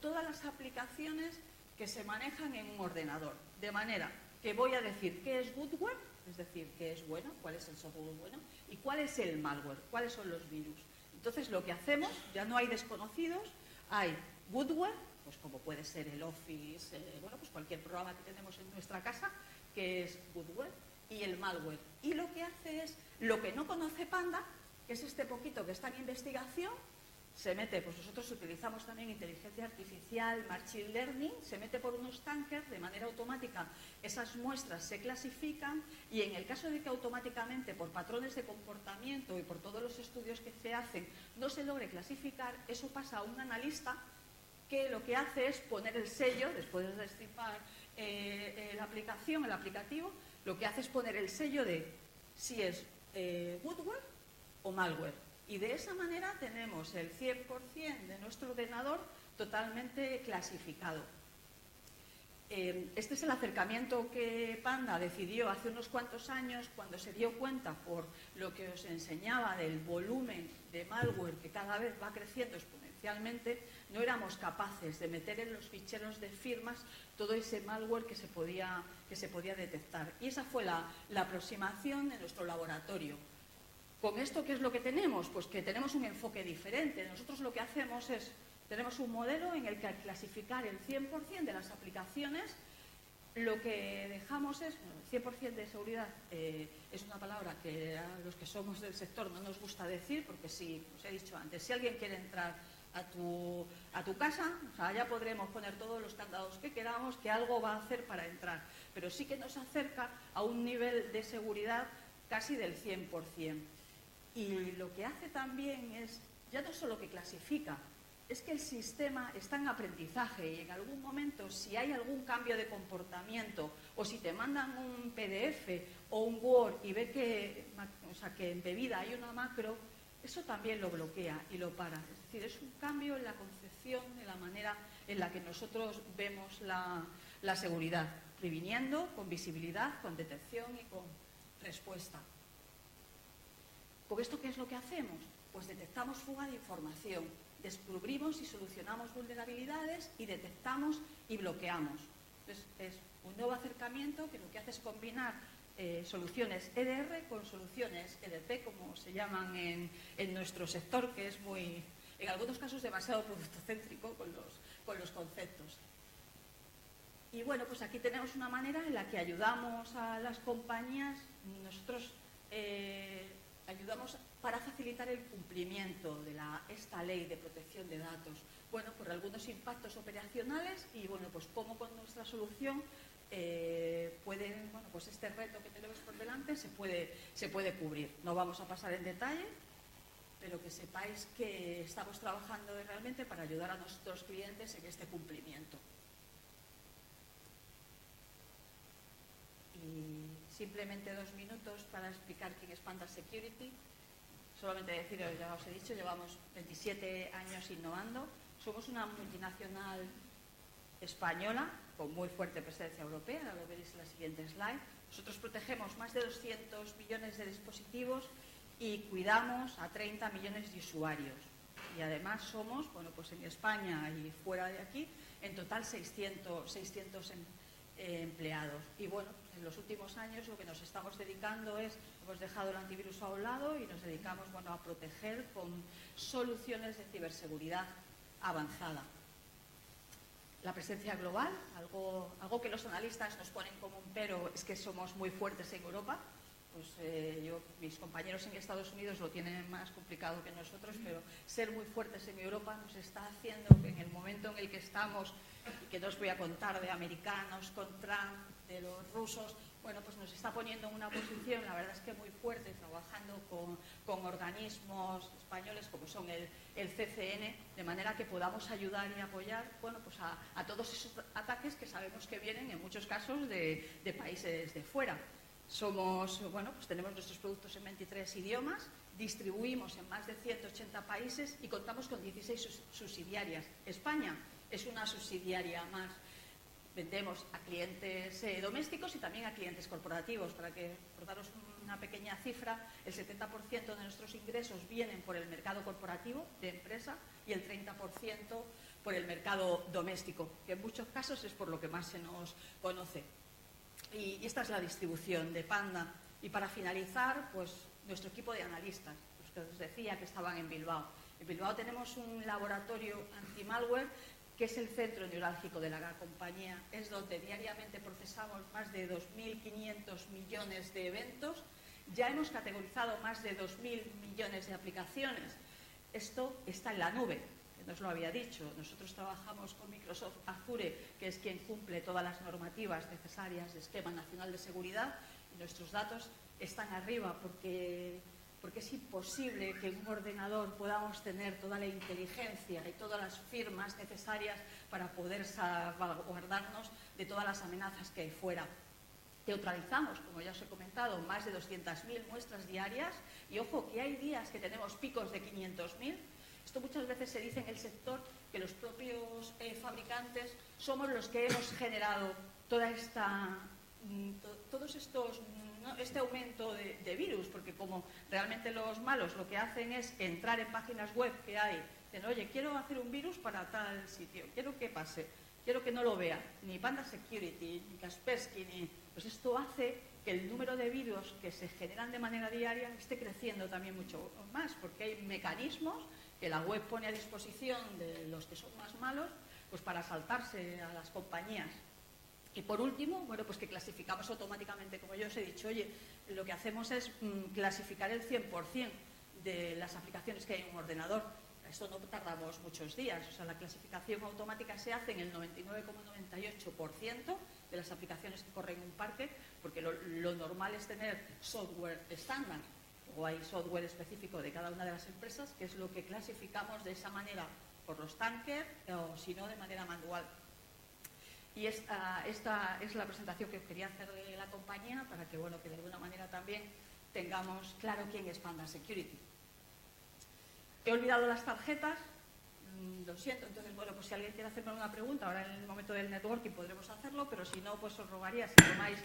todas las aplicaciones que se manejan en un ordenador, de manera que voy a decir qué es goodware, es decir, qué es bueno, cuál es el software bueno, y cuál es el malware, cuáles son los virus. Entonces, lo que hacemos, ya no hay desconocidos, hay goodware, pues como puede ser el Office, bueno, pues cualquier programa que tenemos en nuestra casa, que es goodware, y el malware. Y lo que hace es, lo que no conoce Panda, que es este poquito que está en investigación, se mete, pues nosotros utilizamos también inteligencia artificial, machine learning, se mete por unos tankers, de manera automática esas muestras se clasifican y en el caso de que automáticamente por patrones de comportamiento y por todos los estudios que se hacen no se logre clasificar, eso pasa a un analista que lo que hace es poner el sello, después de destripar la aplicación, el aplicativo, lo que hace es poner el sello de si es bootware o malware. Y de esa manera tenemos el 100% de nuestro ordenador totalmente clasificado. Este es el acercamiento que Panda decidió hace unos cuantos años cuando se dio cuenta, por lo que os enseñaba, del volumen de malware que cada vez va creciendo exponencialmente. No éramos capaces de meter en los ficheros de firmas todo ese malware que se podía detectar. Y esa fue la aproximación de nuestro laboratorio. ¿Con esto qué es lo que tenemos? Pues que tenemos un enfoque diferente. Nosotros lo que hacemos es, tenemos un modelo en el que al clasificar el 100% de las aplicaciones, lo que dejamos es, bueno, el 100% de seguridad es una palabra que a los que somos del sector no nos gusta decir, porque si, os he dicho antes, si alguien quiere entrar a tu casa, o sea, ya podremos poner todos los candados que queramos, que algo va a hacer para entrar, pero sí que nos acerca a un nivel de seguridad casi del 100%. Y lo que hace también es, ya no solo que clasifica, es que el sistema está en aprendizaje y en algún momento, si hay algún cambio de comportamiento o si te mandan un PDF o un Word y ve que embebida hay una macro, eso también lo bloquea y lo para. Es decir, es un cambio en la concepción, en la manera en la que nosotros vemos la seguridad, previniendo con visibilidad, con detección y con respuesta. ¿Con esto qué es lo que hacemos? Pues detectamos fuga de información, descubrimos y solucionamos vulnerabilidades y detectamos y bloqueamos. Entonces, es un nuevo acercamiento que lo que hace es combinar soluciones EDR con soluciones EDP, como se llaman en nuestro sector, que es muy, en algunos casos, demasiado productocéntrico con los conceptos. Y bueno, pues aquí tenemos una manera en la que ayudamos a las compañías. Nosotros ayudamos para facilitar el cumplimiento de esta ley de protección de datos. Bueno, por algunos impactos operacionales y bueno, pues cómo con nuestra solución pueden, bueno, pues este reto que tenemos por delante se puede cubrir. No vamos a pasar en detalle, pero que sepáis que estamos trabajando realmente para ayudar a nuestros clientes en este cumplimiento. Y simplemente 2 minutos para explicar quién es Panda Security. Solamente deciros, ya os he dicho, llevamos 27 años innovando. Somos una multinacional española con muy fuerte presencia europea, ahora lo veréis en la siguiente slide. Nosotros protegemos más de 200 millones de dispositivos y cuidamos a 30 millones de usuarios. Y además somos, bueno, pues en España y fuera de aquí, en total 600 empleados. Y bueno, en los últimos años lo que nos estamos dedicando es, hemos dejado el antivirus a un lado y nos dedicamos, bueno, a proteger con soluciones de ciberseguridad avanzada. La presencia global, algo que los analistas nos ponen como un pero, es que somos muy fuertes en Europa. Pues mis compañeros en Estados Unidos lo tienen más complicado que nosotros, pero ser muy fuertes en Europa nos está haciendo que en el momento en el que estamos, y que no os voy a contar de americanos con Trump, de los rusos, bueno, pues nos está poniendo en una posición, la verdad es que muy fuerte, trabajando con organismos españoles como son el CCN, de manera que podamos ayudar y apoyar, bueno, pues a todos esos ataques que sabemos que vienen en muchos casos de países de fuera. Bueno, pues tenemos nuestros productos en 23 idiomas, distribuimos en más de 180 países y contamos con 16 subsidiarias. España es una subsidiaria más. Vendemos a clientes domésticos y también a clientes corporativos. Por daros una pequeña cifra, el 70% de nuestros ingresos vienen por el mercado corporativo de empresa y el 30% por el mercado doméstico, que en muchos casos es por lo que más se nos conoce. Y esta es la distribución de Panda. Y para finalizar, pues nuestro equipo de analistas, los que os decía que estaban en Bilbao. En Bilbao tenemos un laboratorio anti-malware que es el centro neurálgico de la compañía. Es donde diariamente procesamos más de 2.500 millones de eventos Ya hemos categorizado más de 2.000 millones de aplicaciones. Esto está en la nube, que no os lo había dicho. Nosotros trabajamos con Microsoft Azure, que es quien cumple todas las normativas necesarias de Esquema Nacional de Seguridad, y nuestros datos están arriba porque es imposible que en un ordenador podamos tener toda la inteligencia y todas las firmas necesarias para poder salvaguardarnos de todas las amenazas que hay fuera. Neutralizamos, como ya os he comentado, más de 200.000 muestras diarias y ojo que hay días que tenemos picos de 500.000. Esto muchas veces se dice en el sector que los propios fabricantes somos los que hemos generado este aumento de virus, porque como realmente los malos lo que hacen es entrar en páginas web que hay, dicen, oye, quiero hacer un virus para tal sitio, quiero que pase, quiero que no lo vea, ni Panda Security, ni Kaspersky, pues esto hace que el número de virus que se generan de manera diaria esté creciendo también mucho más, porque hay mecanismos que la web pone a disposición de los que son más malos, pues para saltarse a las compañías. Y por último, bueno, pues que clasificamos automáticamente, como yo os he dicho, oye, lo que hacemos es clasificar el 100% de las aplicaciones que hay en un ordenador. Esto no tardamos muchos días, o sea, la clasificación automática se hace en el 99,98% de las aplicaciones que corren en un parque, porque lo normal es tener software estándar, o hay software específico de cada una de las empresas, que es lo que clasificamos de esa manera por los tankers, o si no, de manera manual. Y esta es la presentación que os quería hacer de la compañía, para que, bueno, que de alguna manera también tengamos claro quién es Panda Security. He olvidado las tarjetas, lo siento, entonces, bueno, pues si alguien quiere hacerme una pregunta, ahora en el momento del networking podremos hacerlo, pero si no, pues os rogaría, si tomáis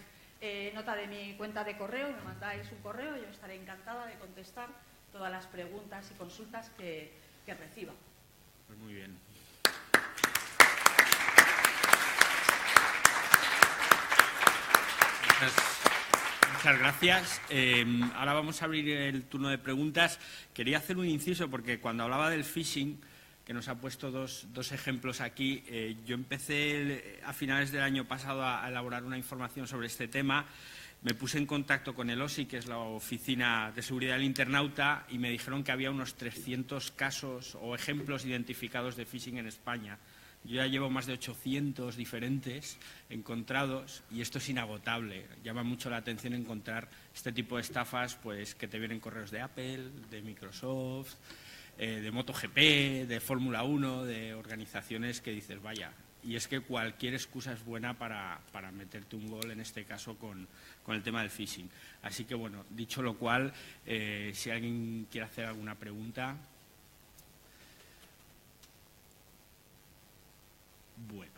nota de mi cuenta de correo, me mandáis un correo, yo estaré encantada de contestar todas las preguntas y consultas que reciba. Pues muy bien. Muchas gracias. Ahora vamos a abrir el turno de preguntas. Quería hacer un inciso porque cuando hablaba del phishing, que nos ha puesto dos ejemplos aquí, yo empecé a finales del año pasado a elaborar una información sobre este tema. Me puse en contacto con el OSI, que es la Oficina de Seguridad del Internauta, y me dijeron que había unos 300 casos o ejemplos identificados de phishing en España. Yo ya llevo más de 800 diferentes encontrados y esto es inagotable. Llama mucho la atención encontrar este tipo de estafas, pues que te vienen correos de Apple, de Microsoft, de MotoGP, de Fórmula 1, de organizaciones que dices, vaya. Y es que cualquier excusa es buena para meterte un gol, en este caso con el tema del phishing. Así que, bueno, dicho lo cual, si alguien quiere hacer alguna pregunta. Bueno,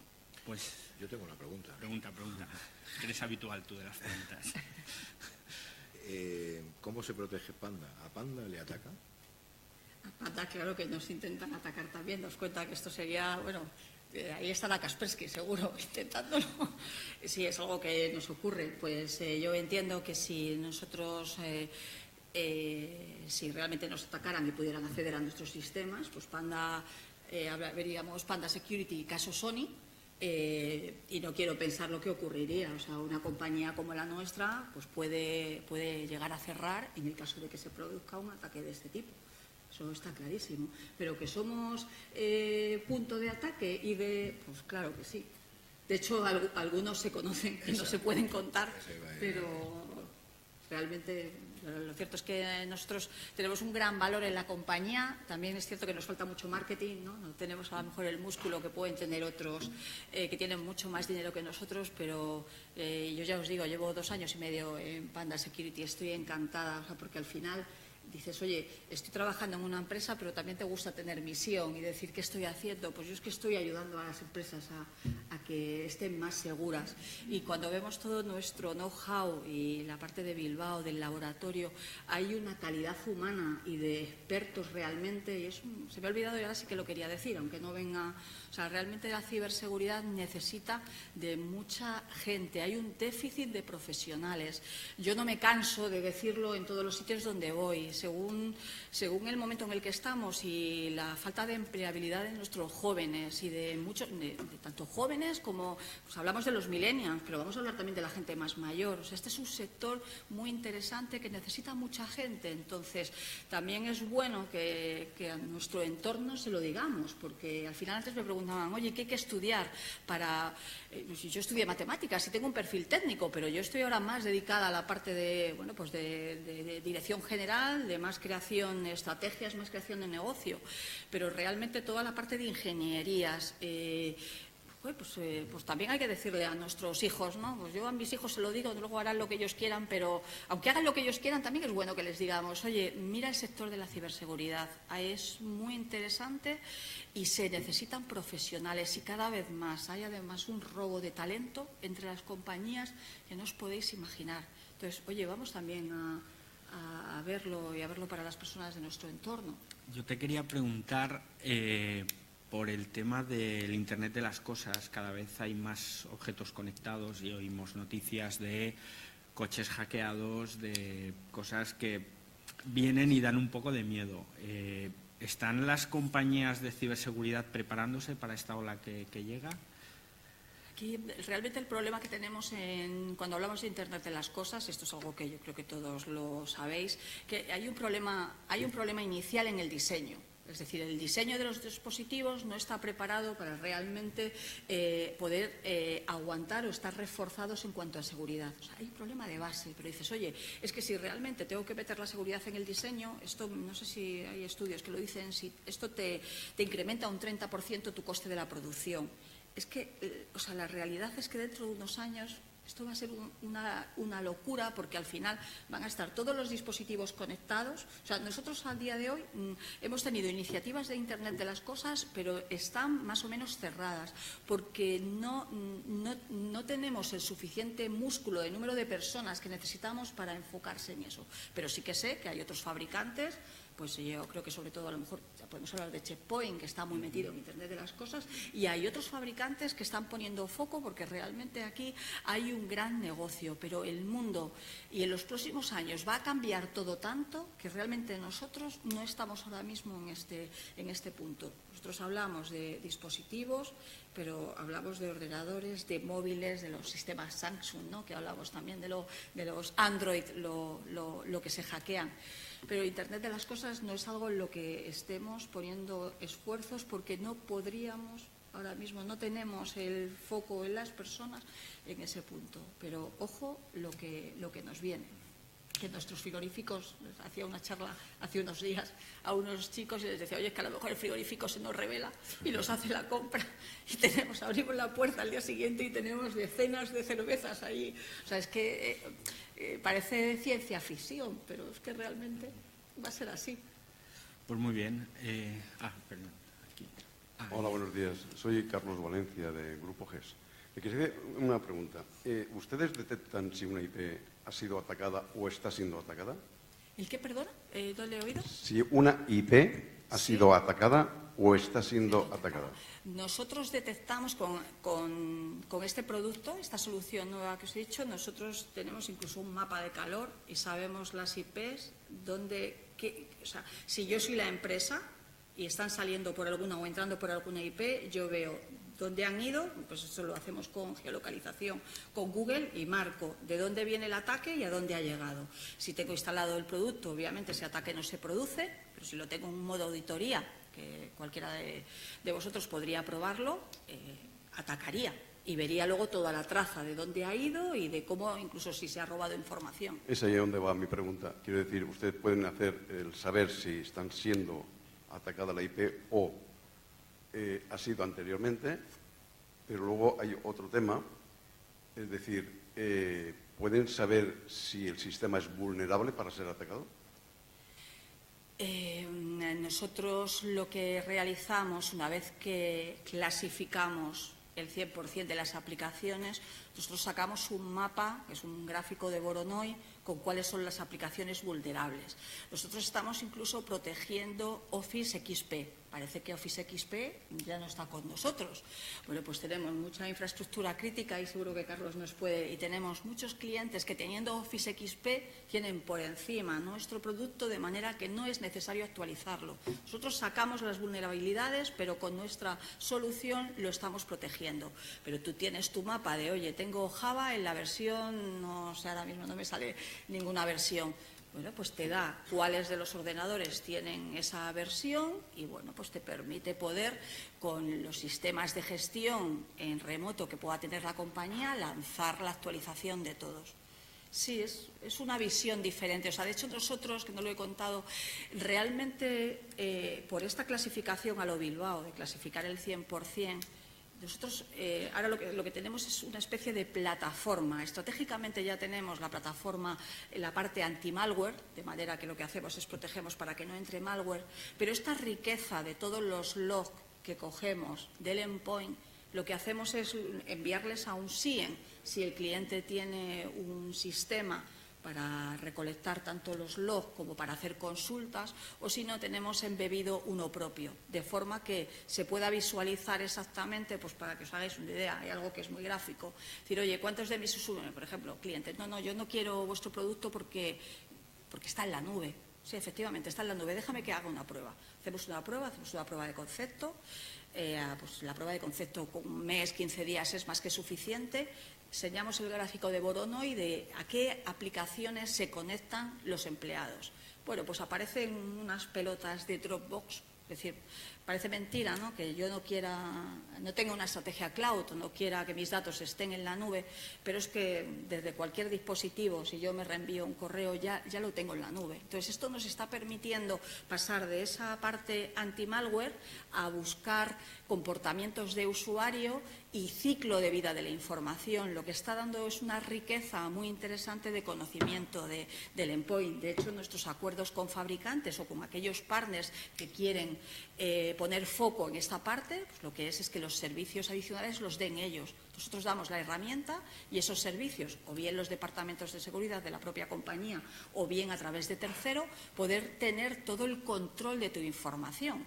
pues... Yo tengo una pregunta. Pregunta. Eres habitual tú de las preguntas. ¿Cómo se protege Panda? ¿A Panda le ataca? A Panda, claro que nos intentan atacar también. Nos cuenta que esto sería, bueno, ahí estará Kaspersky, seguro, intentándolo. Si es algo que nos ocurre, pues yo entiendo que si nosotros... si realmente nos atacaran y pudieran acceder a nuestros sistemas, pues Panda... veríamos Panda Security, caso Sony, y no quiero pensar lo que ocurriría. O sea, una compañía como la nuestra pues puede llegar a cerrar en el caso de que se produzca un ataque de este tipo. Eso está clarísimo. Pero que somos punto de ataque pues claro que sí. De hecho, algunos se conocen y no se pueden contar, pero realmente... Lo cierto es que nosotros tenemos un gran valor en la compañía. También es cierto que nos falta mucho marketing, ¿no? No tenemos a lo mejor el músculo que pueden tener otros que tienen mucho más dinero que nosotros, pero yo ya os digo, llevo 2 años y medio en Panda Security, estoy encantada, o sea, porque al final dices, oye, estoy trabajando en una empresa, pero también te gusta tener misión y decir, ¿qué estoy haciendo? Pues yo es que estoy ayudando a las empresas a que estén más seguras. Y cuando vemos todo nuestro know-how y la parte de Bilbao, del laboratorio, hay una calidad humana y de expertos realmente, y se me ha olvidado y ahora sí que lo quería decir, aunque no venga... O sea, realmente la ciberseguridad necesita de mucha gente. Hay un déficit de profesionales. Yo no me canso de decirlo en todos los sitios donde voy. Según el momento en el que estamos y la falta de empleabilidad de nuestros jóvenes y de tanto jóvenes jóvenes como pues hablamos de los millennials, pero vamos a hablar también de la gente más mayor. O sea, este es un sector muy interesante que necesita mucha gente. Entonces, también es bueno que a nuestro entorno se lo digamos, porque al final antes me preguntaban, oye, ¿qué hay que estudiar para...? Yo estudié matemáticas y tengo un perfil técnico, pero yo estoy ahora más dedicada a la parte de, bueno, pues de dirección general, de más creación de estrategias, más creación de negocio, pero realmente toda la parte de ingenierías, pues también hay que decirle a nuestros hijos, ¿no? Pues yo a mis hijos se lo digo, luego harán lo que ellos quieran, pero aunque hagan lo que ellos quieran, también es bueno que les digamos, oye, mira el sector de la ciberseguridad, es muy interesante y se necesitan profesionales y cada vez más. Hay además un robo de talento entre las compañías que no os podéis imaginar. Entonces, oye, vamos también a verlo y a verlo para las personas de nuestro entorno. Yo te quería preguntar por el tema del Internet de las cosas. Cada vez hay más objetos conectados y oímos noticias de coches hackeados, de cosas que vienen y dan un poco de miedo. ¿Están las compañías de ciberseguridad preparándose para esta ola que llega? Aquí realmente el problema que tenemos cuando hablamos de Internet de las cosas, esto es algo que yo creo que todos lo sabéis, que hay un problema inicial en el diseño. Es decir, el diseño de los dispositivos no está preparado para realmente poder aguantar o estar reforzados en cuanto a seguridad. O sea, hay un problema de base, pero dices, oye, es que si realmente tengo que meter la seguridad en el diseño, esto no sé si hay estudios que lo dicen, si esto te incrementa un 30% tu coste de la producción. Es que, o sea, la realidad es que dentro de unos años esto va a ser una locura, porque al final van a estar todos los dispositivos conectados. O sea, nosotros al día de hoy hemos tenido iniciativas de Internet de las cosas, pero están más o menos cerradas, porque no tenemos el suficiente músculo de número de personas que necesitamos para enfocarse en eso. Pero sí que sé que hay otros fabricantes, pues yo creo que sobre todo a lo mejor podemos hablar de Checkpoint, que está muy metido en Internet de las cosas, y hay otros fabricantes que están poniendo foco, porque realmente aquí hay un gran negocio, pero el mundo y en los próximos años va a cambiar todo tanto que realmente nosotros no estamos ahora mismo en este punto. Nosotros hablamos de dispositivos, pero hablamos de ordenadores, de móviles, de los sistemas Samsung, ¿no? Que hablamos también de los Android, lo que se hackean. Pero Internet de las cosas no es algo en lo que estemos poniendo esfuerzos, porque no podríamos, ahora mismo no tenemos el foco en las personas en ese punto. Pero ojo lo que nos viene. Que nuestros frigoríficos, hacía una charla hace unos días a unos chicos y les decía, oye, es que a lo mejor el frigorífico se nos revela y nos hace la compra y abrimos la puerta al día siguiente y tenemos decenas de cervezas ahí. O sea, es que parece ciencia ficción, pero es que realmente va a ser así. Pues muy bien. Perdón. Aquí. Hola, buenos días. Soy Carlos Valencia, de Grupo GES. Me quería hacer una pregunta. ¿Ustedes detectan si una IP ha sido atacada o está siendo atacada? ¿El qué, perdona? ¿No le he oído? Si una IP ha sido atacada o está siendo atacada. Nosotros detectamos con este producto, esta solución nueva que os he dicho, nosotros tenemos incluso un mapa de calor y sabemos las IPs o sea, si yo soy la empresa y están saliendo por alguna o entrando por alguna IP, yo veo dónde han ido, pues eso lo hacemos con geolocalización, con Google, y marco de dónde viene el ataque y a dónde ha llegado. Si tengo instalado el producto, obviamente ese ataque no se produce, pero si lo tengo en un modo auditoría, que cualquiera de vosotros podría probarlo, atacaría y vería luego toda la traza de dónde ha ido y de cómo, incluso si se ha robado información. Es ahí donde va mi pregunta. Quiero decir, ustedes pueden hacer el saber si están siendo atacada la IP o ha sido anteriormente, pero luego hay otro tema, es decir, ¿pueden saber si el sistema es vulnerable para ser atacado? Nosotros lo que realizamos, una vez que clasificamos el 100% de las aplicaciones, nosotros sacamos un mapa, que es un gráfico de Voronoi, con cuáles son las aplicaciones vulnerables. Nosotros estamos incluso protegiendo Office XP, parece que Office XP ya no está con nosotros. Bueno, pues tenemos mucha infraestructura crítica y seguro que Carlos nos puede, y tenemos muchos clientes que teniendo Office XP tienen por encima nuestro producto de manera que no es necesario actualizarlo. Nosotros sacamos las vulnerabilidades, pero con nuestra solución lo estamos protegiendo. Pero tú tienes tu mapa de, oye, tengo Java en la versión, no sé, ahora mismo no me sale ninguna versión. Bueno, pues te da cuáles de los ordenadores tienen esa versión y, bueno, pues te permite poder, con los sistemas de gestión en remoto que pueda tener la compañía, lanzar la actualización de todos. Sí, es una visión diferente. O sea, de hecho, nosotros, que no lo he contado, realmente por esta clasificación a lo Bilbao, de clasificar el 100%, nosotros ahora lo que tenemos es una especie de plataforma. Estratégicamente ya tenemos la plataforma en la parte anti-malware, de manera que lo que hacemos es protegemos para que no entre malware, pero esta riqueza de todos los logs que cogemos del endpoint, lo que hacemos es enviarles a un SIEM. Si el cliente tiene un sistema para recolectar tanto los logs como para hacer consultas, o si no, tenemos embebido uno propio, de forma que se pueda visualizar exactamente, pues para que os hagáis una idea, hay algo que es muy gráfico, decir, oye, ¿cuántos de mis usuarios, por ejemplo, clientes? No, yo no quiero vuestro producto porque está en la nube. Sí, efectivamente, está en la nube, déjame que haga una prueba. Hacemos una prueba de concepto, pues la prueba de concepto con un mes, 15 días es más que suficiente. Enseñamos el gráfico de Voronoi de a qué aplicaciones se conectan los empleados. Bueno, pues aparecen unas pelotas de Dropbox, es decir, parece mentira, ¿no?, que yo no tenga una estrategia cloud, no quiera que mis datos estén en la nube, pero es que desde cualquier dispositivo, si yo me reenvío un correo, ya lo tengo en la nube. Entonces, esto nos está permitiendo pasar de esa parte anti-malware a buscar comportamientos de usuario y ciclo de vida de la información. Lo que está dando es una riqueza muy interesante de conocimiento del endpoint. De hecho, nuestros acuerdos con fabricantes o con aquellos partners que quieren poner foco en esta parte, pues lo que es que los servicios adicionales los den ellos. Nosotros damos la herramienta y esos servicios, o bien los departamentos de seguridad de la propia compañía, o bien a través de tercero, poder tener todo el control de tu información.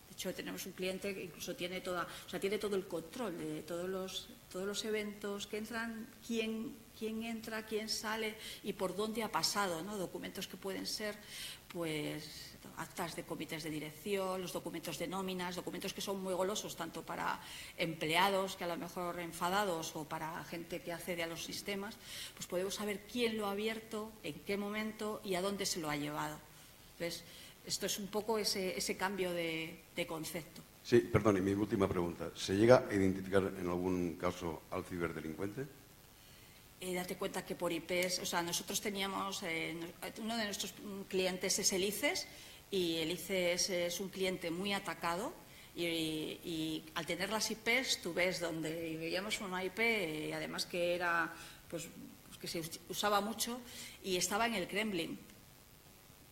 De hecho, tenemos un cliente que incluso tiene todo el control de todos los eventos que entran, quién entra, quién sale y por dónde ha pasado, ¿no? Documentos que pueden ser, pues, actas de comités de dirección, los documentos de nóminas, documentos que son muy golosos tanto para empleados que a lo mejor enfadados o para gente que accede a los sistemas, pues podemos saber quién lo ha abierto, en qué momento y a dónde se lo ha llevado. Entonces, esto es un poco ese cambio de concepto. Sí, perdón, y mi última pregunta. ¿Se llega a identificar en algún caso al ciberdelincuente? Date cuenta que por IPs, o sea, nosotros teníamos, uno de nuestros clientes es el ICES, y el ICES es un cliente muy atacado y al tener las IPs tú ves donde, y veíamos una IP, y además que era, pues que se usaba mucho y estaba en el Kremlin.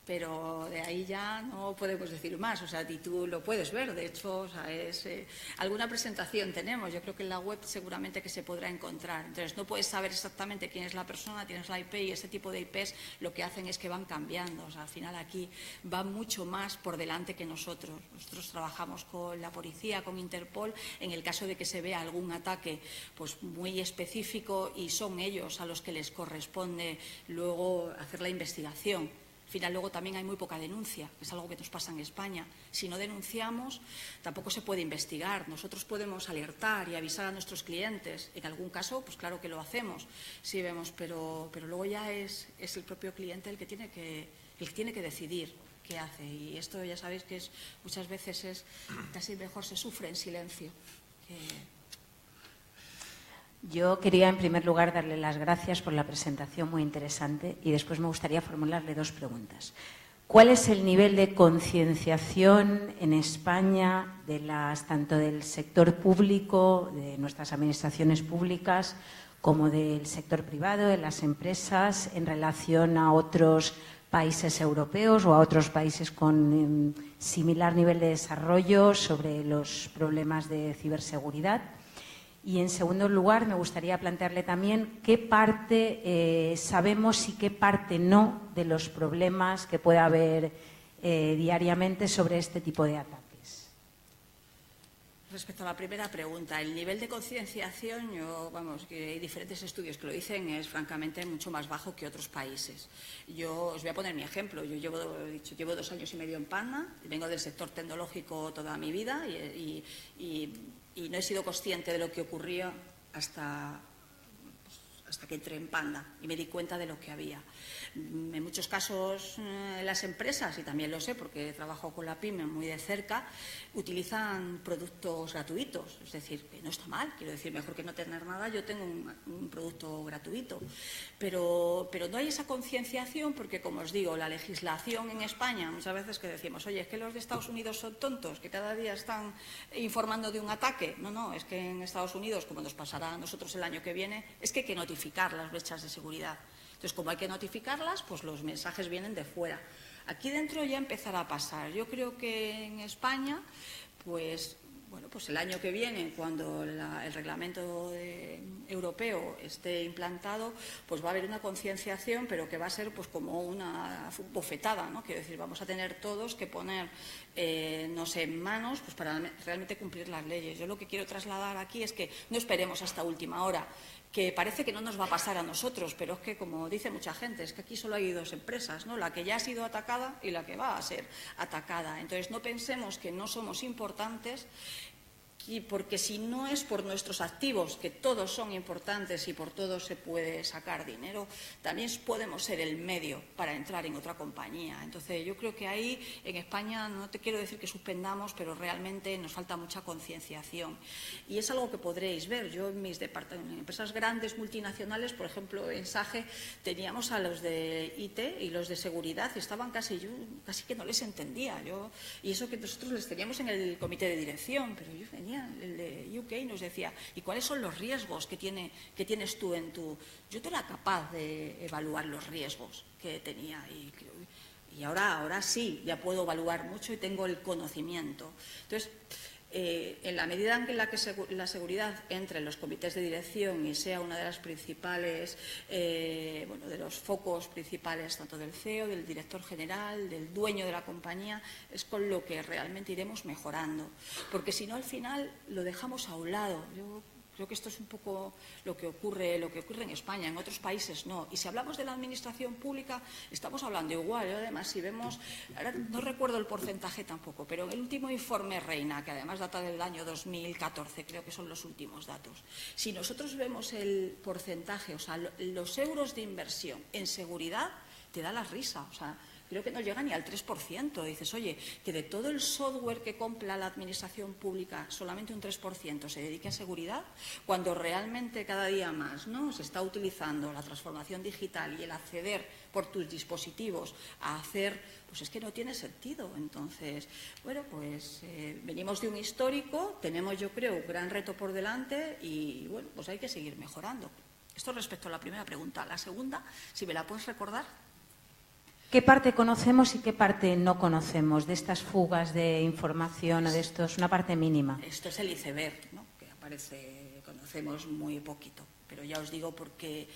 Pero de ahí ya no podemos decir más, o sea, y tú lo puedes ver, de hecho, o sea, alguna presentación tenemos, yo creo que en la web seguramente que se podrá encontrar. Entonces, no puedes saber exactamente quién es la persona, tienes la IP y ese tipo de IPs lo que hacen es que van cambiando, o sea, al final aquí van mucho más por delante que nosotros. Nosotros trabajamos con la policía, con Interpol, en el caso de que se vea algún ataque pues muy específico y son ellos a los que les corresponde luego hacer la investigación. Al final luego también hay muy poca denuncia, que es algo que nos pasa en España. Si no denunciamos, tampoco se puede investigar. Nosotros podemos alertar y avisar a nuestros clientes. En algún caso, pues claro que lo hacemos, sí vemos, pero luego ya es el propio cliente el que tiene que decidir qué hace. Y esto ya sabéis que muchas veces es casi mejor se sufre en silencio. Yo quería, en primer lugar, darle las gracias por la presentación muy interesante y después me gustaría formularle dos preguntas. ¿Cuál es el nivel de concienciación en España tanto del sector público, de nuestras administraciones públicas, como del sector privado, de las empresas, en relación a otros países europeos o a otros países con similar nivel de desarrollo sobre los problemas de ciberseguridad? Y, en segundo lugar, me gustaría plantearle también qué parte sabemos y qué parte no de los problemas que pueda haber diariamente sobre este tipo de ataques. Respecto a la primera pregunta, el nivel de concienciación, que hay diferentes estudios que lo dicen, es francamente mucho más bajo que otros países. Yo os voy a poner mi ejemplo. Yo llevo 2 años y medio en Panda, vengo del sector tecnológico toda mi vida y no he sido consciente de lo que ocurría hasta que entré en Panda y me di cuenta de lo que había. En muchos casos las empresas, y también lo sé porque trabajo con la PYME muy de cerca, utilizan productos gratuitos, es decir, que no está mal, quiero decir, mejor que no tener nada, yo tengo un producto gratuito, pero no hay esa concienciación porque, como os digo, la legislación en España, muchas veces que decimos, oye, es que los de Estados Unidos son tontos, que cada día están informando de un ataque. No, es que en Estados Unidos, como nos pasará a nosotros el año que viene, es que hay que notificar las brechas de seguridad. Entonces, como hay que notificarlas, pues los mensajes vienen de fuera. Aquí dentro ya empezará a pasar. Yo creo que en España, pues el año que viene, cuando el reglamento europeo esté implantado, pues va a haber una concienciación, pero que va a ser pues como una bofetada, ¿no? Quiero decir, vamos a tener todos que poner en manos pues para realmente cumplir las leyes. Yo lo que quiero trasladar aquí es que no esperemos hasta última hora, que parece que no nos va a pasar a nosotros, pero es que, como dice mucha gente, es que aquí solo hay 2 empresas, ¿no? La que ya ha sido atacada y la que va a ser atacada. Entonces, no pensemos que no somos importantes, y porque si no es por nuestros activos, que todos son importantes y por todos se puede sacar dinero, también podemos ser el medio para entrar en otra compañía. Entonces, yo creo que ahí en España, no te quiero decir que suspendamos, pero realmente nos falta mucha concienciación. Y es algo que podréis ver. Yo en mis departamentos, en empresas grandes multinacionales, por ejemplo, en SAGE, teníamos a los de IT y los de seguridad, y estaban casi que no les entendía. Y eso que nosotros les teníamos en el comité de dirección, pero yo venía el de UK y nos decía, ¿y cuáles son los riesgos que tienes tú en tu...? Yo no era capaz de evaluar los riesgos que tenía y ahora sí, ya puedo evaluar mucho y tengo el conocimiento. Entonces, en la medida en la que la seguridad entre en los comités de dirección y sea una de las principales, de los focos principales, tanto del CEO, del director general, del dueño de la compañía, es con lo que realmente iremos mejorando. Porque si no, al final lo dejamos a un lado. Yo creo que esto es un poco lo que ocurre en España, en otros países no. Y si hablamos de la administración pública, estamos hablando igual. Además, si vemos, ahora no recuerdo el porcentaje tampoco, pero el último informe Reina, que además data del año 2014, creo que son los últimos datos. Si nosotros vemos el porcentaje, o sea, los euros de inversión en seguridad, te da la risa, o sea, creo que no llega ni al 3%. Dices, oye, que de todo el software que compra la administración pública solamente un 3% se dedique a seguridad, cuando realmente cada día más, ¿no?, se está utilizando la transformación digital y el acceder por tus dispositivos a hacer, pues es que no tiene sentido. Entonces, venimos de un histórico, tenemos, yo creo, un gran reto por delante y, pues hay que seguir mejorando. Esto respecto a la primera pregunta. La segunda, si me la puedes recordar. ¿Qué parte conocemos y qué parte no conocemos de estas fugas de información o de estos? Una parte mínima. Esto es el iceberg, ¿no?, que aparece, conocemos muy poquito. Pero ya os digo porque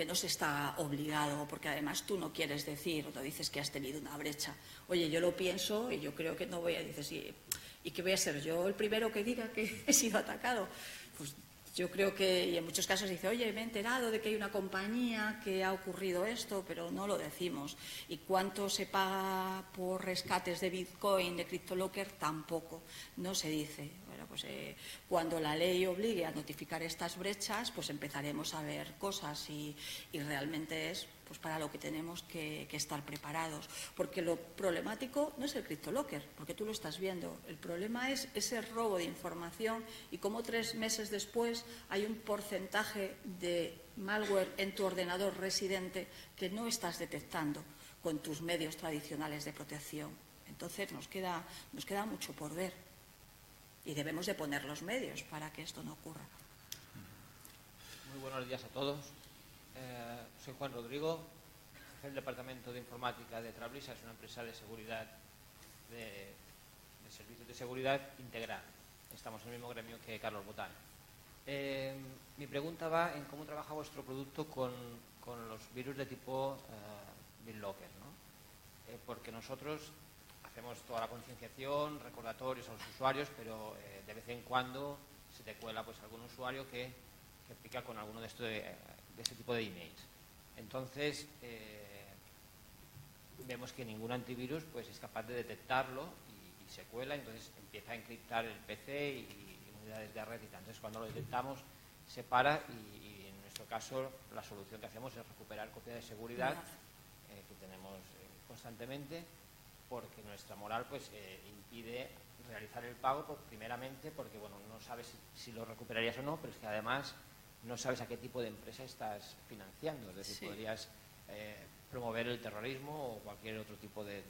no se está obligado, porque además tú no quieres decir, o no dices que has tenido una brecha. Oye, yo lo pienso y yo creo que no voy a decir, ¿y qué voy a ser yo el primero que diga que he sido atacado? Pues yo creo que, y en muchos casos dice, oye, me he enterado de que hay una compañía que ha ocurrido esto, pero no lo decimos. ¿Y cuánto se paga por rescates de Bitcoin, de CryptoLocker? Tampoco, no se dice. Cuando la ley obligue a notificar estas brechas, pues empezaremos a ver cosas y realmente es pues para lo que tenemos que estar preparados. Porque lo problemático no es el CryptoLocker, porque tú lo estás viendo. El problema es ese robo de información y cómo 3 meses después hay un porcentaje de malware en tu ordenador residente que no estás detectando con tus medios tradicionales de protección. Entonces nos queda mucho por ver y debemos de poner los medios para que esto no ocurra. Muy buenos días a todos. Soy Juan Rodrigo, jefe del Departamento de Informática de Trablisa, es una empresa de seguridad, de servicios de seguridad integral. Estamos en el mismo gremio que Carlos Botán. Mi pregunta va en cómo trabaja vuestro producto con los virus de tipo BitLocker, ¿no? Porque nosotros hacemos toda la concienciación, recordatorios a los usuarios, pero de vez en cuando se te cuela pues algún usuario que pica con alguno de este tipo de emails. Entonces, vemos que ningún antivirus pues es capaz de detectarlo y se cuela, entonces empieza a encriptar el PC y unidades de red y tal. Entonces, cuando lo detectamos, se para y en nuestro caso la solución que hacemos es recuperar copia de seguridad que tenemos constantemente, porque nuestra moral pues impide realizar el pago, primeramente porque bueno, no sabes si lo recuperarías o no, pero es que además no sabes a qué tipo de empresa estás financiando, es decir, podrías promover el terrorismo o cualquier otro tipo de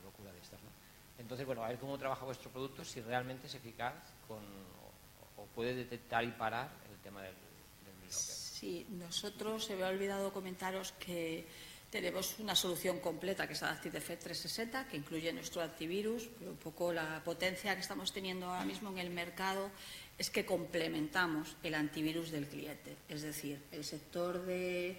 locura de estas, ¿no? Entonces, bueno, a ver cómo trabaja vuestro producto, si realmente es eficaz o puede detectar y parar el tema del bloqueo. Sí, nosotros, se me ha olvidado comentaros que tenemos una solución completa que es Adaptive Defect 360, que incluye nuestro antivirus, pero un poco la potencia que estamos teniendo ahora mismo en el mercado es que complementamos el antivirus del cliente. Es decir, el sector de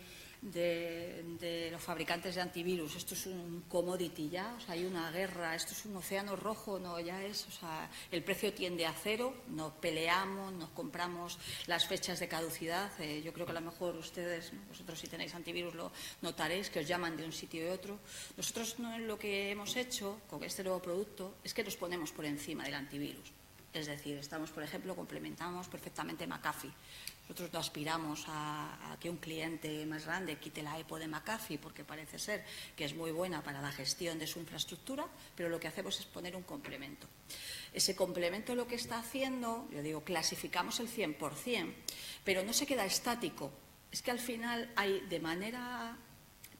los fabricantes de antivirus, esto es un commodity ya, o sea, hay una guerra, esto es un océano rojo, no, ya es, o sea, el precio tiende a cero, nos peleamos, nos compramos las fechas de caducidad. Yo creo que a lo mejor ustedes, vosotros si tenéis antivirus lo notaréis, que os llaman de un sitio y otro. Nosotros lo que hemos hecho con este nuevo producto es que nos ponemos por encima del antivirus. Es decir, estamos, por ejemplo, complementamos perfectamente McAfee. Nosotros no aspiramos a que un cliente más grande quite la EPO de McAfee, porque parece ser que es muy buena para la gestión de su infraestructura, pero lo que hacemos es poner un complemento. Ese complemento lo que está haciendo, yo digo, clasificamos el 100%, pero no se queda estático. Es que al final hay, de manera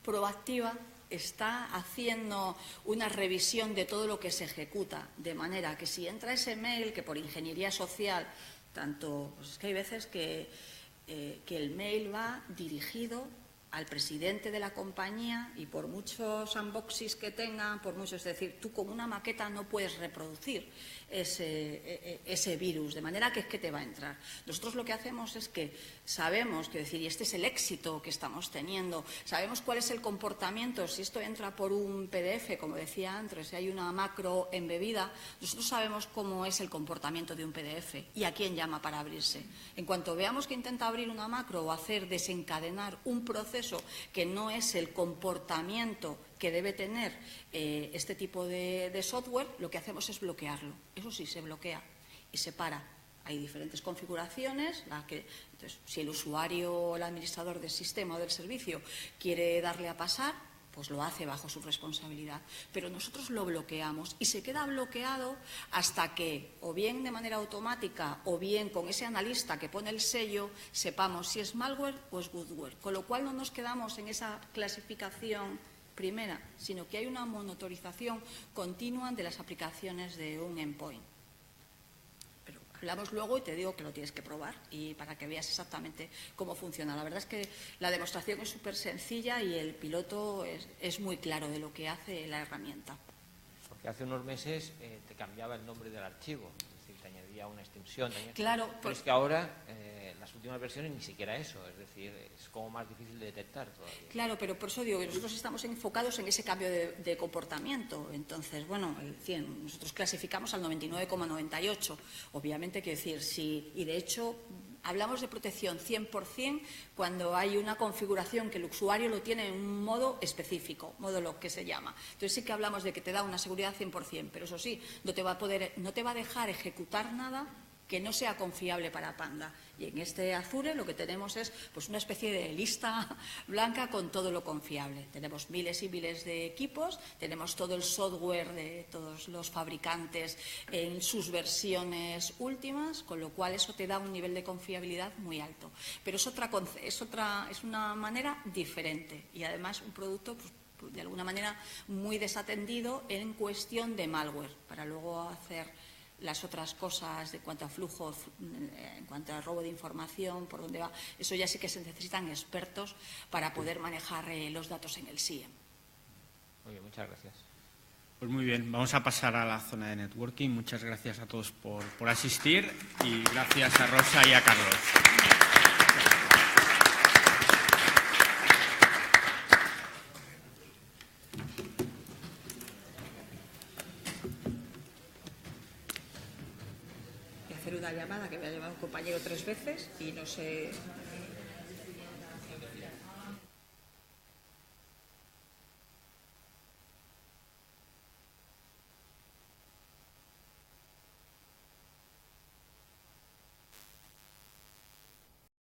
proactiva, está haciendo una revisión de todo lo que se ejecuta, de manera que si entra ese mail, que por ingeniería social, tanto, pues es que hay veces que el mail va dirigido al presidente de la compañía y por muchos unboxings que tengan, por muchos, es decir, tú con una maqueta no puedes reproducir ese virus, de manera que es que te va a entrar. Nosotros lo que hacemos es que sabemos, que decir, y este es el éxito que estamos teniendo, sabemos cuál es el comportamiento, si esto entra por un PDF, como decía antes, si hay una macro embebida, nosotros sabemos cómo es el comportamiento de un PDF y a quién llama para abrirse. En cuanto veamos que intenta abrir una macro o hacer desencadenar un proceso que no es el comportamiento que debe tener este tipo de software, lo que hacemos es bloquearlo. Eso sí, se bloquea y se para. Hay diferentes configuraciones. Entonces, si el usuario o el administrador del sistema o del servicio quiere darle a pasar, pues lo hace bajo su responsabilidad. Pero nosotros lo bloqueamos y se queda bloqueado hasta que, o bien de manera automática, o bien con ese analista que pone el sello, sepamos si es malware o es goodware. Con lo cual no nos quedamos en esa clasificación primera, sino que hay una monitorización continua de las aplicaciones de un endpoint. Pero hablamos luego y te digo que lo tienes que probar y para que veas exactamente cómo funciona. La verdad es que la demostración es súper sencilla y el piloto es muy claro de lo que hace la herramienta. Porque hace unos meses te cambiaba el nombre del archivo, es decir, te añadía una extensión. Claro, pero es que ahora las últimas versiones ni siquiera eso, es decir, es como más difícil de detectar todavía. Claro, pero por eso digo que nosotros estamos enfocados en ese cambio de comportamiento. Entonces, bueno, el 100, nosotros clasificamos al 99,98. Obviamente, quiero decir, sí, y de hecho hablamos de protección 100% cuando hay una configuración que el usuario lo tiene en un modo específico, modo lock que se llama. Entonces sí que hablamos de que te da una seguridad 100%, pero eso sí, no te va a dejar ejecutar nada que no sea confiable para Panda. Y en este Azure lo que tenemos es pues una especie de lista blanca con todo lo confiable. Tenemos miles y miles de equipos, tenemos todo el software de todos los fabricantes en sus versiones últimas, con lo cual eso te da un nivel de confiabilidad muy alto. Pero es una manera diferente y además un producto pues, de alguna manera muy desatendido en cuestión de malware, para luego hacer las otras cosas de cuanto a flujo, en cuanto al robo de información, por dónde va, eso ya sí que se necesitan expertos para poder manejar los datos en el SIEM. Muy bien, muchas gracias. Pues muy bien, vamos a pasar a la zona de networking. Muchas gracias a todos por asistir y gracias a Rosa y a Carlos. hacer una llamada, que me ha llamado un compañero 3 veces y no sé